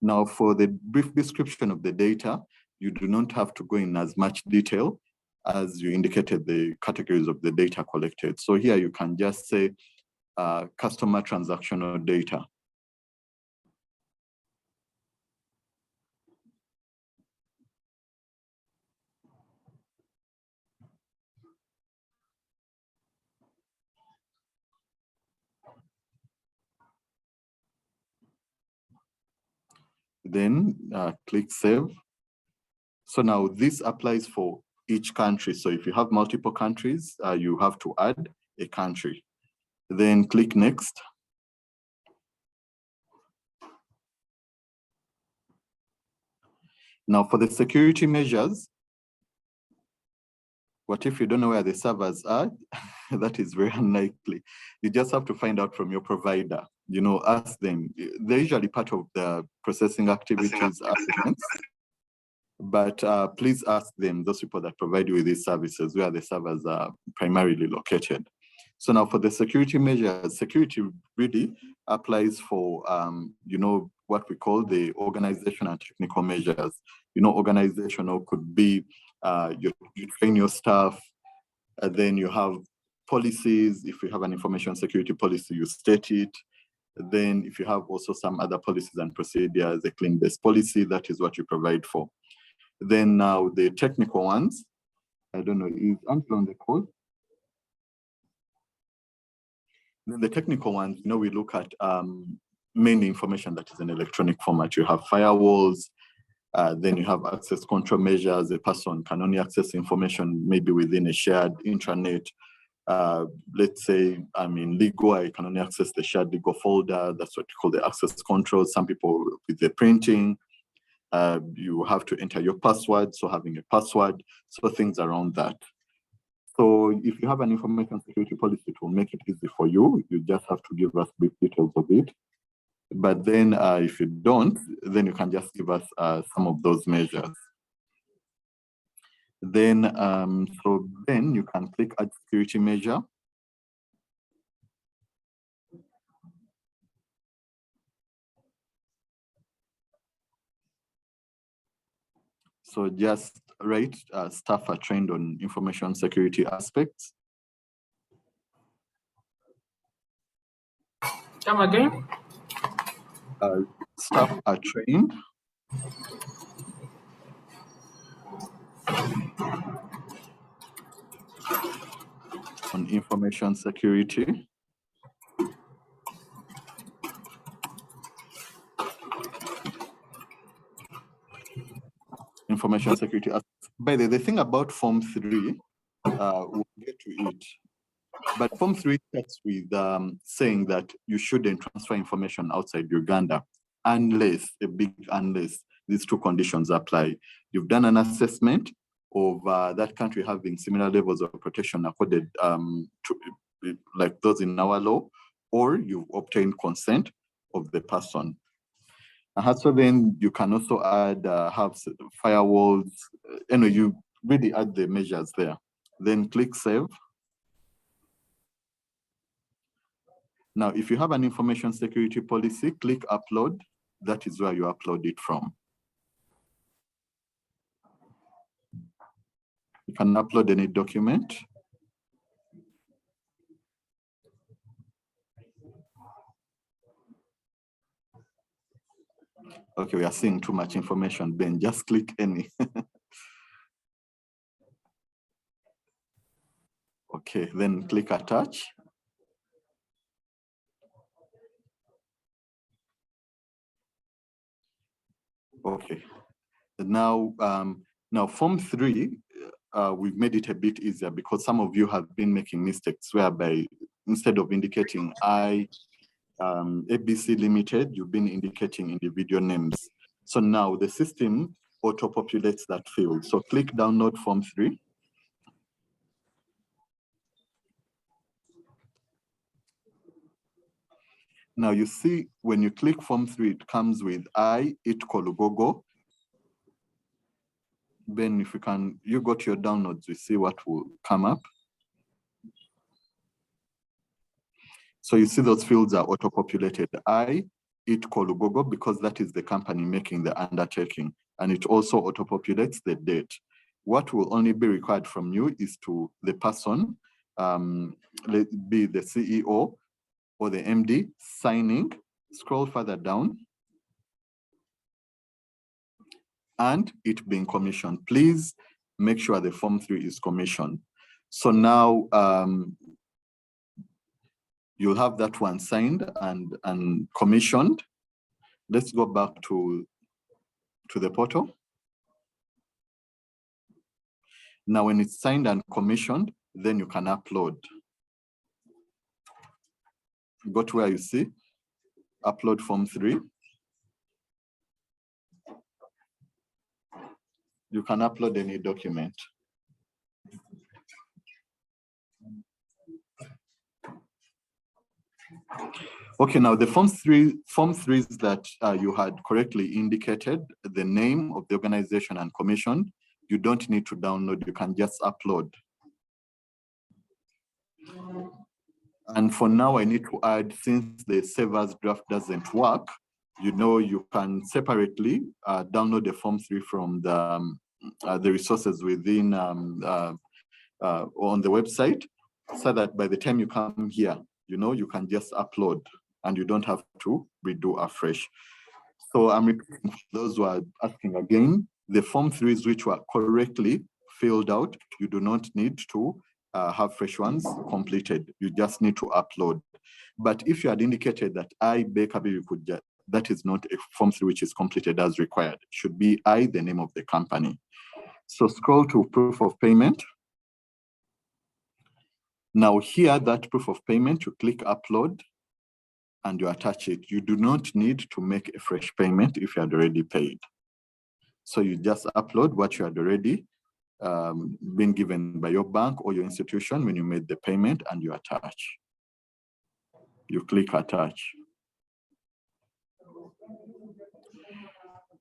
Now, for the brief description of the data, you do not have to go in as much detail as you indicated the categories of the data collected. So here you can just say customer transactional data. Then click save. So now this applies for each country. So if you have multiple countries, you have to add a country. Then click next. Now for the security measures, what if you don't know where the servers are? That is very unlikely. You just have to find out from your provider, ask them. They're usually part of the processing activities arguments, but please ask them, those people that provide you with these services, where the servers are primarily located. So now for the security measures, security really applies for, what we call the organizational and technical measures. Organizational could be you train your staff, and then you have policies. If you have an information security policy, you state it. Then if you have also some other policies and procedures, a clean-based policy, that is what you provide for. Then now the technical ones, I don't know, is Uncle on the call? Then the technical ones, we look at mainly information that is in electronic format. You have firewalls, then you have access control measures. A person can only access information maybe within a shared intranet. Let's say I'm in legal, I can only access the shared legal folder. That's what you call the access control. Some people with the printing, you have to enter your password. So having a password, so things around that. So if you have an information security policy, it will make it easy for you. You just have to give us brief details of it. But then if you don't, then you can just give us some of those measures. Then, so then you can click add security measure. So just write staff are trained on information security aspects. Come again? Staff are trained on information security. Information security. By the thing about Form 3, we'll get to it. But Form 3 starts with saying that you shouldn't transfer information outside Uganda unless, a big unless, these two conditions apply. You've done an assessment of that country having similar levels of protection accorded to, like those in our law, or you've obtained consent of the person. So then you can also add have firewalls, you really add the measures there. Then click save. Now, if you have an information security policy, click upload. That is where you upload it from. You can upload any document. Okay, we are seeing too much information, Ben. Just click any. Okay, then click attach. Okay. Now, Form 3, we've made it a bit easier because some of you have been making mistakes whereby instead of indicating ABC Limited, you've been indicating individual names. So now the system auto-populates that field. So click download Form 3. Now you see when you click Form 3, it comes with Kolugogo. Ben, if you go to your downloads, we see what will come up. So you see those fields are auto-populated. Kolugogo, because that is the company making the undertaking, and it also auto-populates the date. What will only be required from you is to the person, be the CEO or the MD, signing, scroll further down, and it being commissioned. Please make sure the Form 3 is commissioned. So now you'll have that one signed and commissioned. Let's go back to the portal. Now, when it's signed and commissioned, then you can upload. Go to where you see upload Form 3. You can upload any document. Okay, now the Form 3s that you had correctly indicated, the name of the organization and commission, you don't need to download, you can just upload. And for now, I need to add, since the save as draft doesn't work, you can separately download the Form 3 from the resources within on the website, so that by the time you come here, you can just upload and you don't have to redo afresh. So I'm repeating for those who are asking again, the Form 3s which were correctly filled out, you do not need to have fresh ones completed. You just need to upload. But if you had indicated that that is not a Form 3 which is completed as required. It should be the name of the company. So scroll to proof of payment. Now here, that proof of payment, you click upload and you attach it. You do not need to make a fresh payment if you had already paid. So you just upload what you had already been given by your bank or your institution when you made the payment, and you attach. You click attach.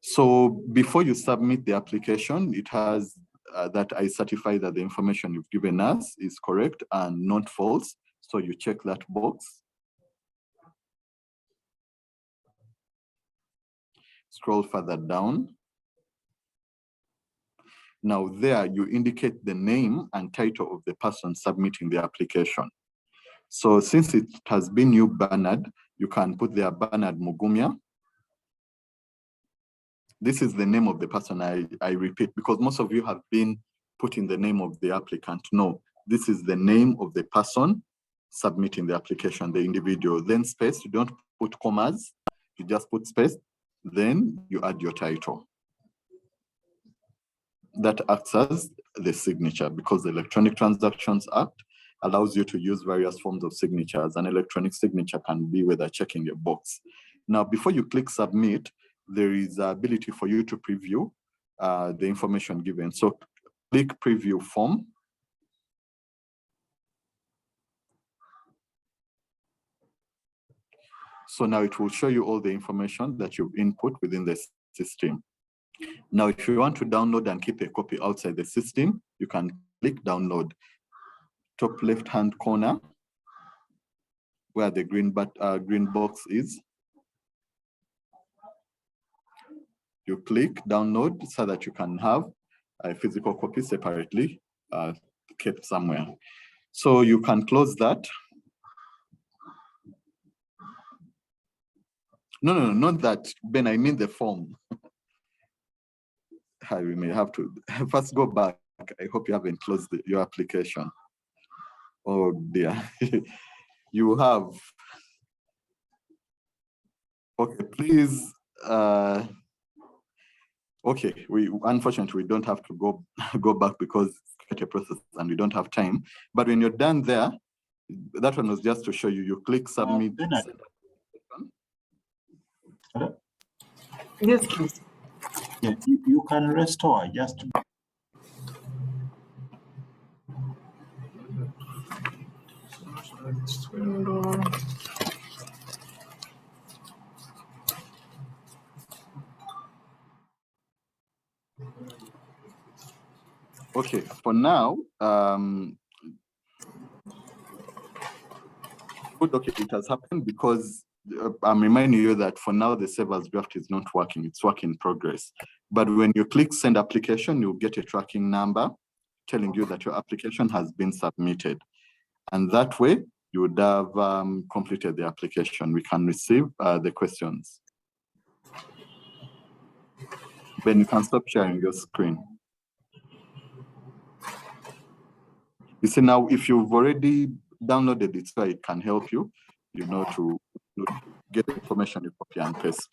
So before you submit the application, it has that I certify that the information you've given us is correct and not false. So you check that box. Scroll further down. Now there you indicate the name and title of the person submitting the application. So since it has been you, Bernard, you can put there Bernard Mugumya. This is the name of the person, I repeat, because most of you have been putting the name of the applicant. No, this is the name of the person submitting the application, the individual. Then space, you don't put commas, you just put space, then you add your title. That acts as the signature, because the Electronic Transactions Act allows you to use various forms of signatures. An electronic signature can be whether checking a box. Now, before you click submit, there is the ability for you to preview the information given. So click preview form. So now it will show you all the information that you've input within the system. Now, if you want to download and keep a copy outside the system, you can click download. Top left-hand corner, where the green box is. You click download so that you can have a physical copy separately kept somewhere. So you can close that. No, not that, Ben, I mean the form. We may have to first go back. I hope you haven't closed your application. Oh dear. You have. Okay, please. Okay, unfortunately we don't have to go back because it's quite a process and we don't have time. But when you're done there, that one was just to show you. You click submit. Hello? Yes, please. Yeah, you can restore just. Okay, for now, good, okay, it has happened because I'm reminding you that for now the save as draft is not working, it's work in progress. But when you click send application, you'll get a tracking number telling you that your application has been submitted. And that way, you would have completed the application. We can receive the questions. Ben, you can stop sharing your screen. You see now, if you've already downloaded it, so it can help you, you know, to get the information, you copy and paste.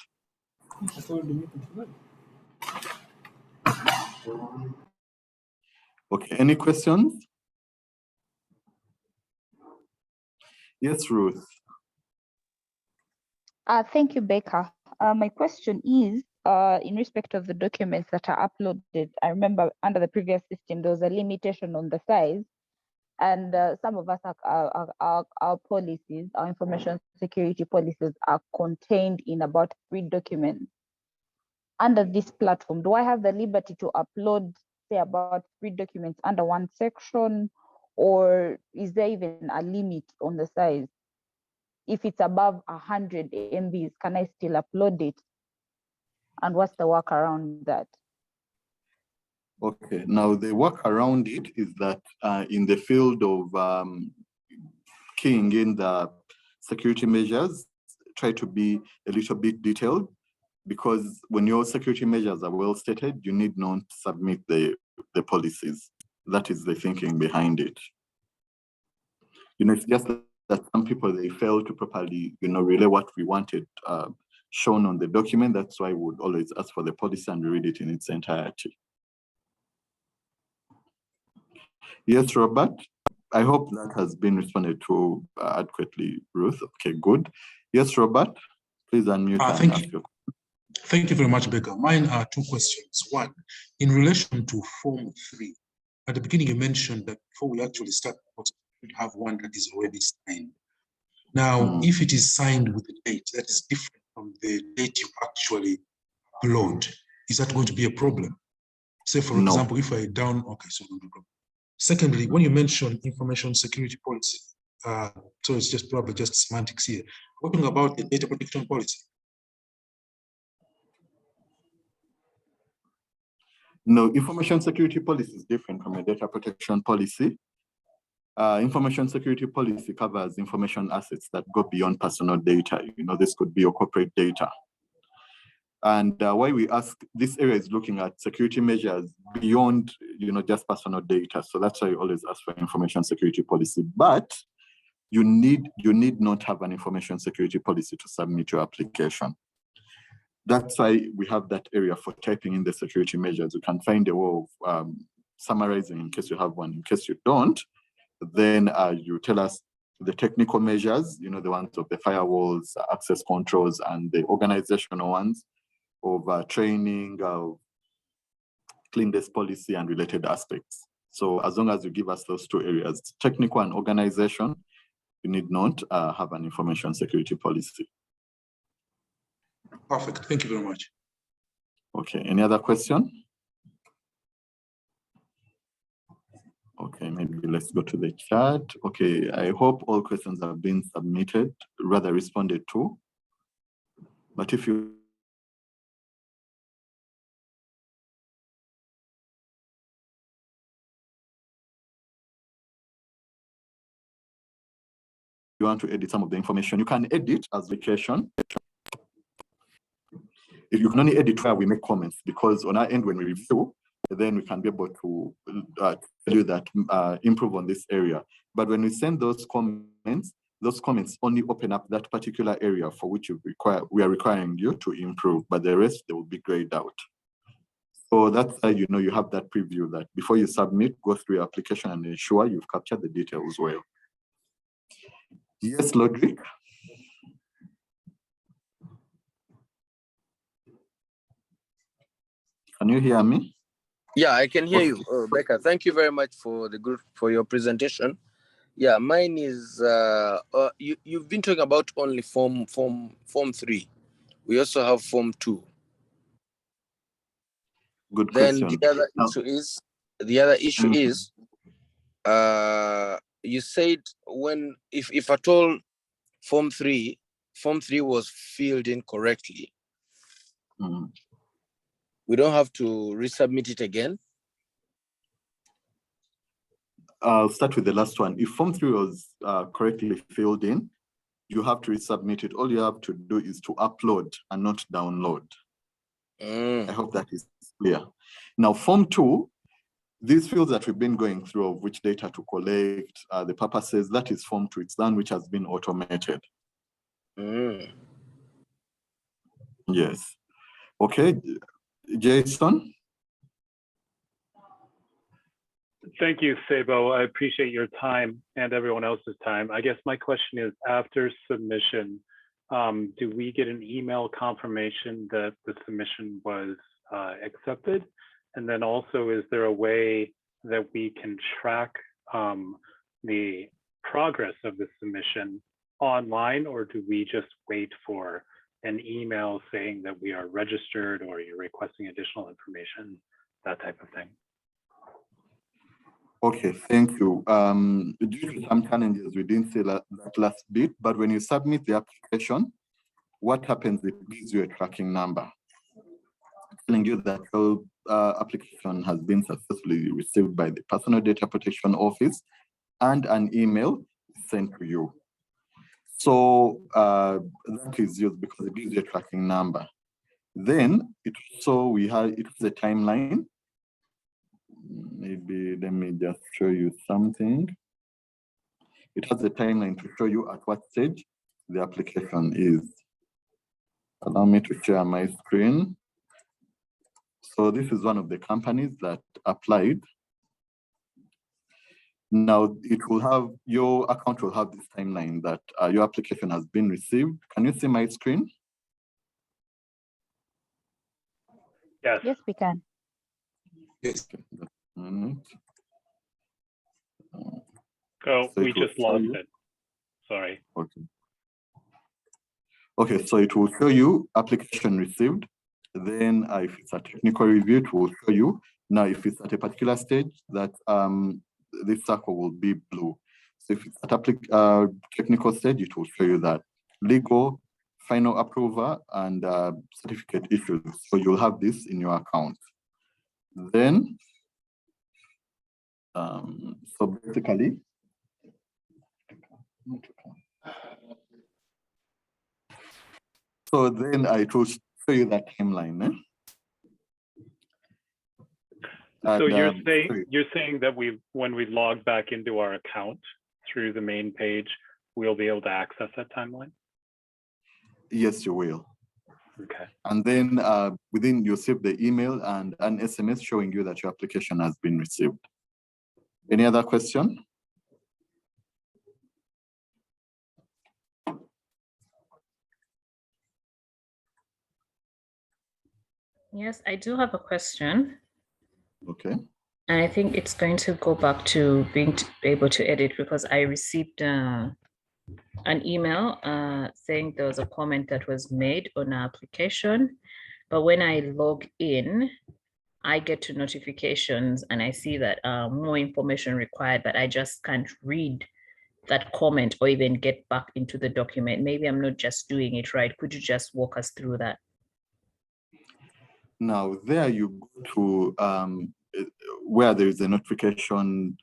Okay, any questions? Yes, Ruth. Thank you, Becca. My question is, in respect of the documents that are uploaded, I remember under the previous system, there was a limitation on the size. And some of us, our policies, our information security policies are contained in about 3 documents. Under this platform, do I have the liberty to upload, say, about 3 documents under one section, or is there even a limit on the size? If it's above 100 MBs, can I still upload it? And what's the work around that? Okay, now the work around it is that in the field of keying in the security measures, try to be a little bit detailed, because when your security measures are well stated, you need not submit the policies. That is the thinking behind it. You know, it's just that some people, they fail to properly, you know, relay what we wanted shown on the document. That's why we would always ask for the policy and read it in its entirety. Yes, Robert. I hope that has been responded to adequately, Ruth. Okay, good. Yes, Robert, please unmute and ask your question. Thank you very much, Becca. Mine are 2 questions. One, in relation to Form 3, at the beginning you mentioned that before we actually start, we should have one that is already signed. Now, if it is signed with a date that is different from the date you actually upload, is that going to be a problem? Say, for example, if I okay, so no problem. Secondly, when you mention information security policy, so it's just probably just semantics here, we're talking about the data protection policy. No, information security policy is different from a data protection policy. Information security policy covers information assets that go beyond personal data. This could be your corporate data. And why we ask, this area is looking at security measures beyond, just personal data. So that's why we always ask for information security policy. But you need not have an information security policy to submit your application. That's why we have that area for typing in the security measures. You can find a way of summarizing in case you have one. In case you don't, then you tell us the technical measures, the ones of the firewalls, access controls, and the organizational ones of training, clean desk policy, and related aspects. So as long as you give us those two areas, technical and organization, you need not have an information security policy. Perfect. Thank you very much. Okay. Any other question? Okay, maybe let's go to the chat. Okay, I hope all questions have been submitted, rather responded to. But if you want to edit some of the information, you can edit as vacation. If you can only edit where we make comments, because on our end, when we review, then we can be able to tell you that improve on this area. But when we send those comments only open up that particular area for which we are requiring you to improve, but the rest, they will be grayed out. So that's how you have that preview that before you submit, go through your application and ensure you've captured the details well. Yes, Lodrick. Can you hear me? Yeah, I can hear you, Becca. Thank you very much for your presentation. Yeah, mine is you've been talking about only form 3. We also have form 2. Good then question. The other issue is you said if at all form 3 was filled in correctly, we don't have to resubmit it again. I'll start with the last one. If form 3 was correctly filled in, you have to resubmit it. All you have to do is to upload and not download. I hope that is clear. Now, form 2, these fields that we've been going through of which data to collect, the purposes, that is form 2. It's done, which has been automated. Yes. Okay, Jason? Thank you, Sebo. I appreciate your time and everyone else's time. I guess my question is, after submission, do we get an email confirmation that the submission was accepted? And then also, is there a way that we can track the progress of the submission online, or do we just wait for an email saying that we are registered or you're requesting additional information, that type of thing? Okay, thank you. Due to some challenges, we didn't say that last bit, but when you submit the application, what happens? It gives you a tracking number, telling you that your application has been successfully received by the Personal Data Protection Office, and an email sent to you. So that is used because it gives you a tracking number. Then it has a timeline. Maybe let me just show you something. It has a timeline to show you at what stage the application is. Allow me to share my screen. So this is one of the companies that applied. Now your account will have this timeline that your application has been received. Can you see my screen? Yes. Yes, we can. Yes. Oh, So we just lost it. Sorry. Okay. Okay, so it will show you application received. Then if it's a technical review, it will show you. Now, if it's at a particular stage, that this circle will be blue. So if it's at technical stage, it will show you that. Legal, final approval, and certificate issued. So you'll have this in your account. Then, so basically, so then I will show you that timeline. So And, you're saying that when we log back into our account through the main page, we'll be able to access that timeline? yes, you will. Okay. And then within you receive the email and an SMS showing you that your application has been received. Any other question? Yes, I do have a question. Okay. And I think it's going to go back to being able to edit, because I received an email saying there was a comment that was made on our application. But when I log in, I get to notifications and I see that more information required, but I just can't read that comment or even get back into the document. Maybe I'm not just doing it right. Could you just walk us through that? Now there you go to where there is a notification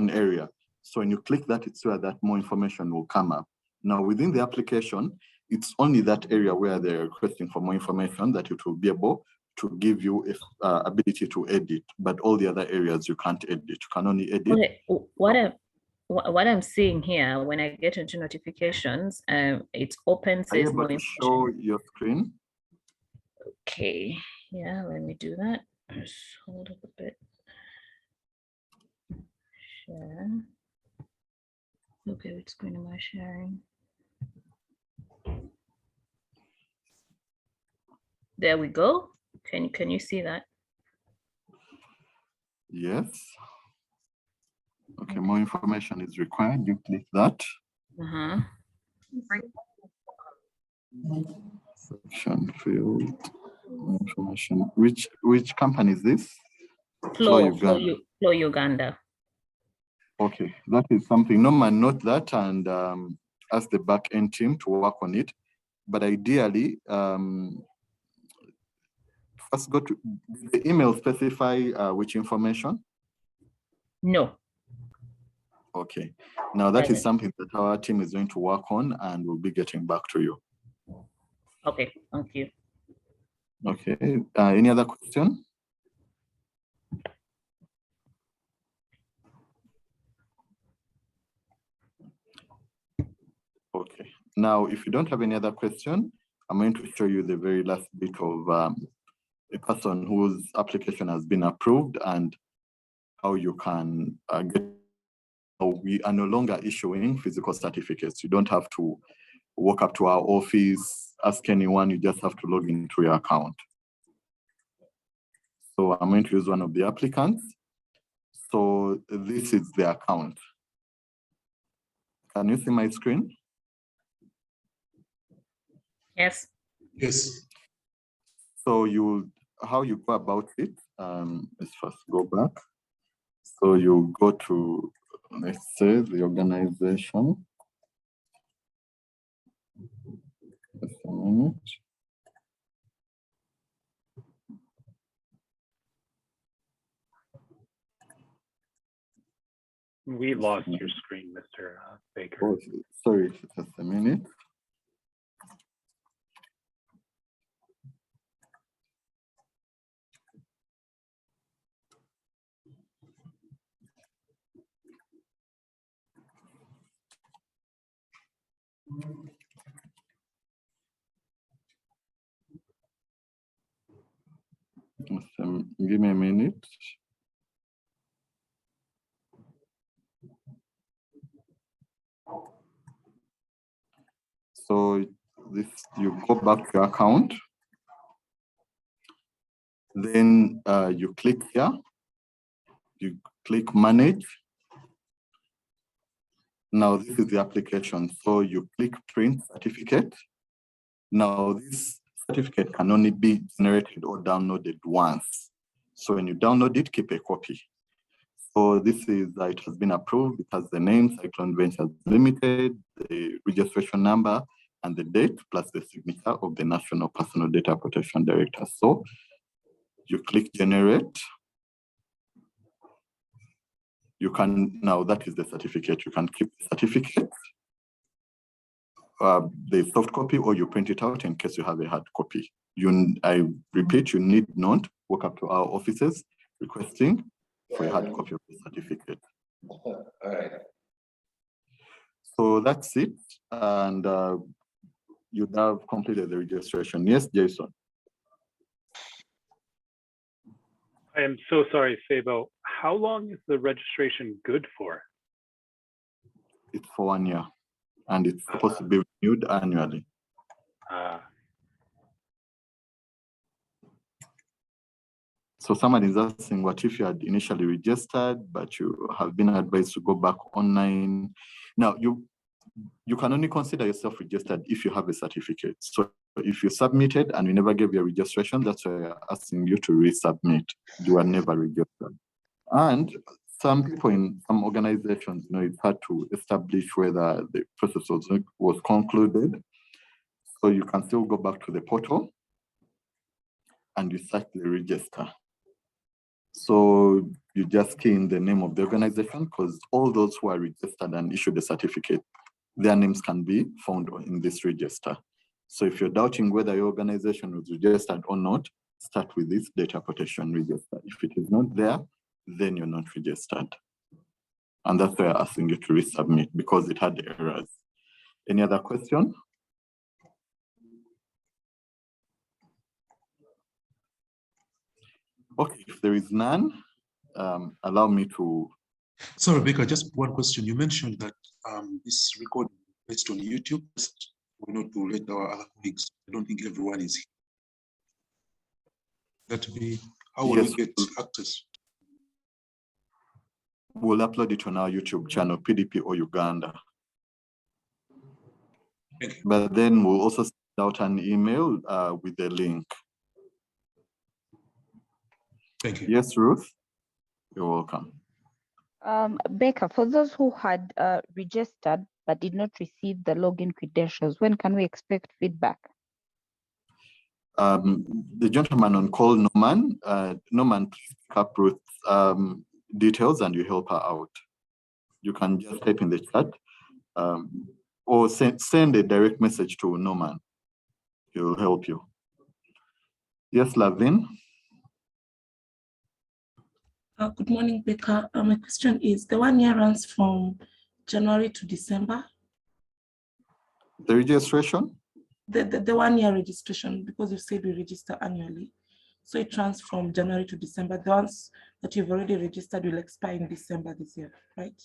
area. So when you click that, it's where that more information will come up. Now within the application, it's only that area where they're requesting for more information that it will be able to give you ability to edit, but all the other areas you can't edit. You can only edit. Okay, what I'm seeing here, when I get into notifications, it's open, Are you says able more to information. show your screen? Okay, yeah, let me do that. Just hold up a bit. Share. Okay, which screen am I sharing? There we go. Can you see that? Yes. Okay, more information is required. You click that. Uh-huh. Section field information. Which company is this? Flow Uganda. Flow Uganda. Okay, that is something. Norman, note that and ask the back end team to work on it. But ideally, first go to the email specify which information? No. Okay. Now that is something that our team is going to work on and we'll be getting back to you. Okay, thank you. Okay. Any other question? Okay. Now, if you don't have any other question, I'm going to show you the very last bit of a person whose application has been approved and how you can get. We are no longer issuing physical certificates. You don't have to walk up to our office, ask anyone. You just have to log into your account. So I'm going to use one of the applicants. So this is the account. Can you see my screen? Yes. Yes. So how you go about it, let's first go back. So you go to, let's say, the organization. Just a minute. We lost your screen, Mr. Baker. Oh, sorry, just a minute. Give me a minute. So this, you go back to your account. Then you click here. You click manage. Now this is the application. So you click print certificate. Now this certificate can only be generated or downloaded once. So when you download it, keep a copy. So this is, it has been approved. It has the name, Cyclone Ventures Limited, the registration number, and the date, plus the signature of the National Personal Data Protection Director. So You click generate. You can, now that is the certificate. You can keep the certificate, the soft copy, or you print it out in case you have a hard copy. I repeat, you need not walk up to our offices requesting for a hard copy of the certificate. All right. So that's it. And you have completed the registration. Yes, Jason. I am so sorry, Sabo. How long is the registration good for? It's for 1 year, and it's supposed to be renewed annually. So someone is asking, what if you had initially registered, but you have been advised to go back online? Now, you can only consider yourself registered if you have a certificate. So if you submitted and you never gave your registration, that's why we're asking you to resubmit. You are never registered. And some people in some organizations, it's hard to establish whether the process was concluded. So you can still go back to the portal and you search the register. So you just key in the name of the organization, because all those who are registered and issued a certificate, their names can be found in this register. So if you're doubting whether your organization was registered or not, start with this data protection register. If it is not there, then you're not registered. And that's why I'm asking you to resubmit, because it had errors. Any other question? Okay, if there is none, allow me to. Sorry, Rebecca, just one question. You mentioned that this recording based on YouTube, we not to let our other colleagues. I don't think everyone is here. That would be, how will we get access? We'll upload it on our YouTube channel, PDP or Uganda. But then we'll also send out an email with the link. Thank you. Yes, Ruth, you're welcome. Becca, for those who had registered but did not receive the login credentials, when can we expect feedback? The gentleman on call, Norman, please pick up Ruth's details and you help her out. You can just type in the chat or send a direct message to Norman. He will help you. Yes, Lavin. Good morning, Becca. My question is, the 1 year runs from January to December? The registration? The 1 year registration, because you said we register annually. So it runs from January to December. The ones that you've already registered will expire in December this year, right?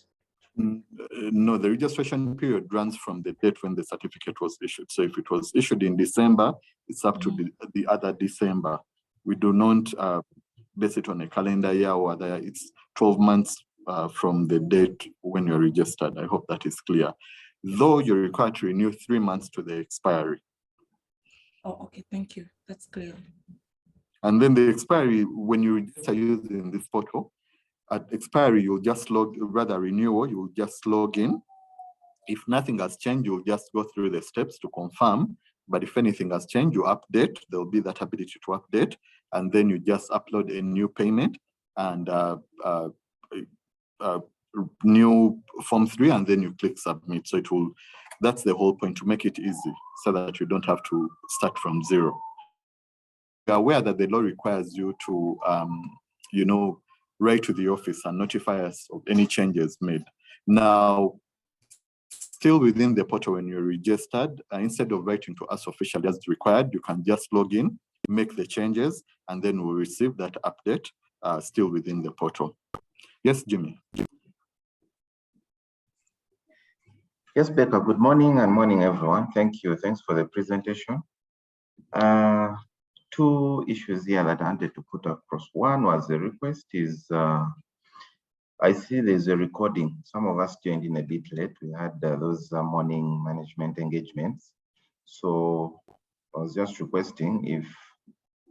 No, the registration period runs from the date when the certificate was issued. So if it was issued in December, it's up to the other December. We do not base it on a calendar year or other. It's 12 months from the date when you're registered. I hope that is clear. Though you're required to renew 3 months to the expiry. Oh, okay, thank you. That's clear. And then the expiry, when you register using this portal, at expiry, you'll just renewal, you'll just log in. If nothing has changed, you'll just go through the steps to confirm. But if anything has changed, you update. There'll be that ability to update. And then you just upload a new payment and new form 3, and then you click submit. So that's the whole point, to make it easy so that you don't have to start from zero. You're aware that the law requires you to, write to the office and notify us of any changes made. Now, still within the portal when you're registered, instead of writing to us officially as required, you can just log in, make the changes, and then we'll receive that update still within the portal. Yes, Jimmy. Yes, Becca, good morning and morning, everyone. Thank you. Thanks for the presentation. 2 issues here that I wanted to put across. One was the request is, I see there's a recording. Some of us joined in a bit late. We had those morning management engagements. So I was just requesting if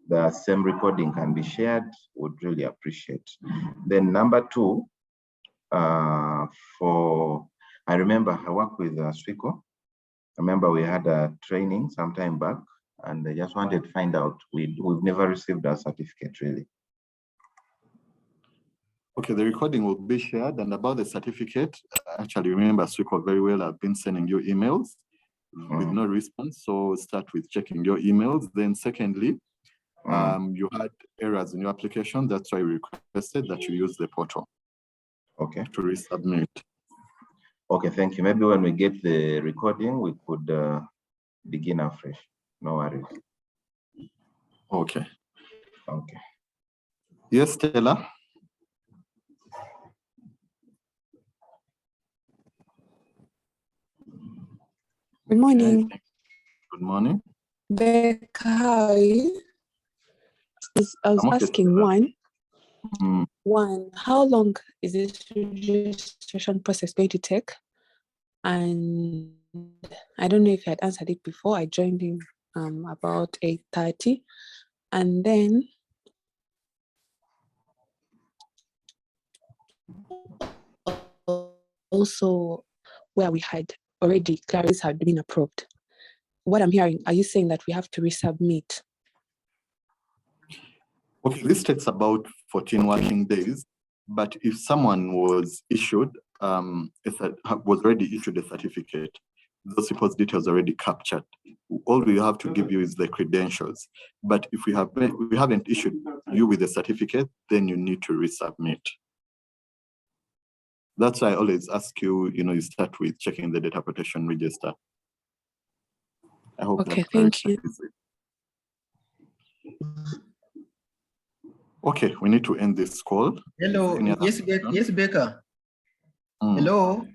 the same recording can be shared, would really appreciate. Then number 2, I remember I work with Swico. I remember we had a training some time back And I just wanted to find out, we've never received our certificate really. Okay, the recording will be shared, and about the certificate, actually remember Swiko very well, I've been sending you emails with no response, so start with checking your emails. Then secondly, you had errors in your application, that's why we requested that you use the portal. Okay. To resubmit. Okay, thank you. Maybe when we get the recording, we could begin afresh. No worries. Okay. Okay. Yes, Stella? Good morning. Good morning. Becca, how are you? I was I'm okay, asking Stella. one, how long is this registration process going to take? And I don't know if you had answered it before. I joined in about 8:30. And then also where we had already queries had been approved. What I'm hearing, are you saying that we have to resubmit? Okay, this takes about 14 working days, but if someone was issued, was already issued a certificate, those people's details already captured. All we have to give you is the credentials. But if we haven't issued you with a certificate, then you need to resubmit. That's why I always ask you, you start with checking the data protection register. I hope okay, that thank you. Okay, we need to end this call. Hello, yes, Becca. Hello.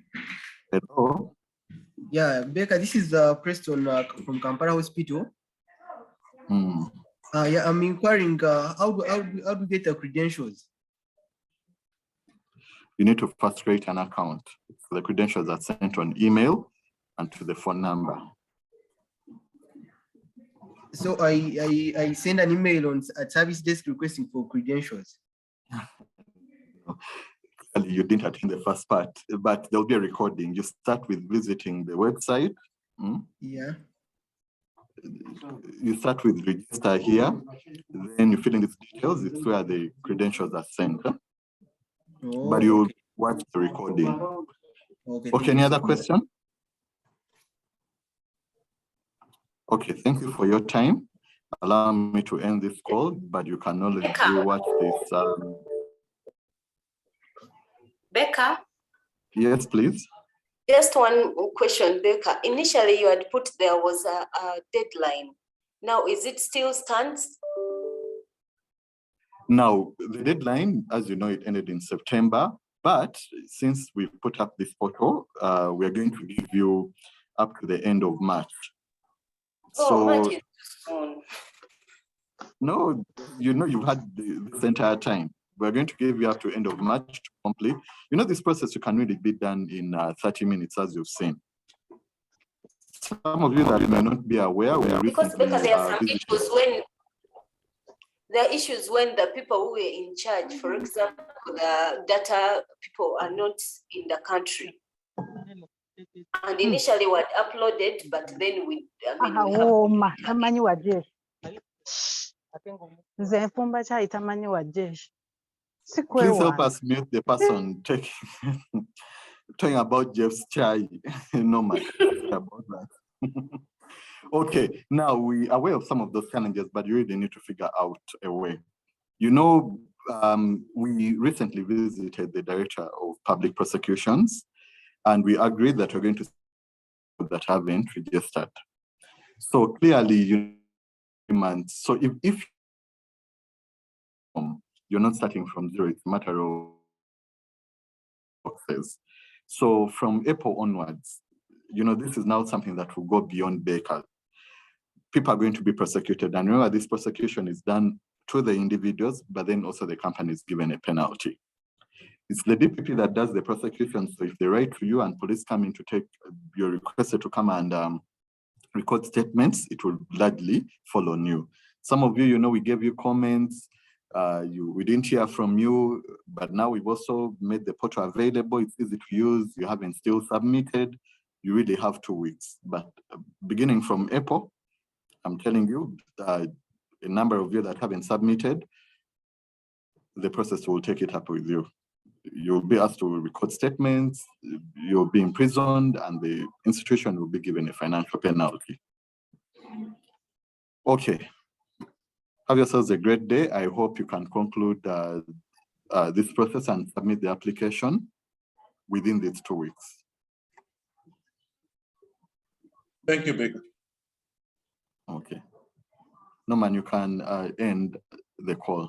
Hello. Yeah, Becca, this is Preston from Kampala Hospital. Yeah, I'm inquiring how do get the credentials? You need to first create an account. So the credentials are sent on email and to the phone number. So I send an email at service desk requesting for credentials. You didn't attend the first part, but there'll be a recording. You start with visiting the website. Yeah. You start with register here, then you fill in these details. It's where the credentials are sent. Oh, but you'll okay. watch the recording. Okay, Any other question? Okay, thank you for your time. Allow me to end this call, but you can always watch this. Becca? Yes, please. Just one question, Becca. Initially, you had put there was a deadline. Now, is it still stands? Now, the deadline, as you know, it ended in September, but since we put up this portal, we're going to give you up to the end of March. Oh, March is soon. No, you've had this entire time. We're going to give you up to end of March to complete. This process, you can really be done in 30 minutes, as you've seen. Some of you that may not be aware, because there are some issues when the people who were in charge, for example, the data people are not in the country. And initially we had uploaded, but then we tamanyi wa jeshi. Nze enfumba chai tamanyi wa jeshi. Please help us mute the person talking about Jeff's chai. No matter about that. Okay, now we are aware of some of those challenges, but you really need to figure out a way. We recently visited the Director of Public Prosecutions, and we agreed that we're going to that haven't registered. So clearly, so if you're not starting from zero, it's a matter of process. So from April onwards, this is now something that will go beyond bakers. People are going to be prosecuted. And remember, this prosecution is done to the individuals, but then also the company is given a penalty. It's the DPP that does the prosecution. So if they write to you and police come in to take your requested to come and record statements, it will gladly fall on you. Some of you, we gave you comments. We didn't hear from you, but now we've also made the portal available. It's easy to use. You haven't still submitted. You really have 2 weeks. But beginning from April, I'm telling you, a number of you that haven't submitted, the process will take it up with you. You'll be asked to record statements, you'll be imprisoned, and the institution will be given a financial penalty. Okay. Have yourselves a great day. I hope you can conclude this process and submit the application within these 2 weeks. Thank you, Baker. Okay. Norman, you can end the call.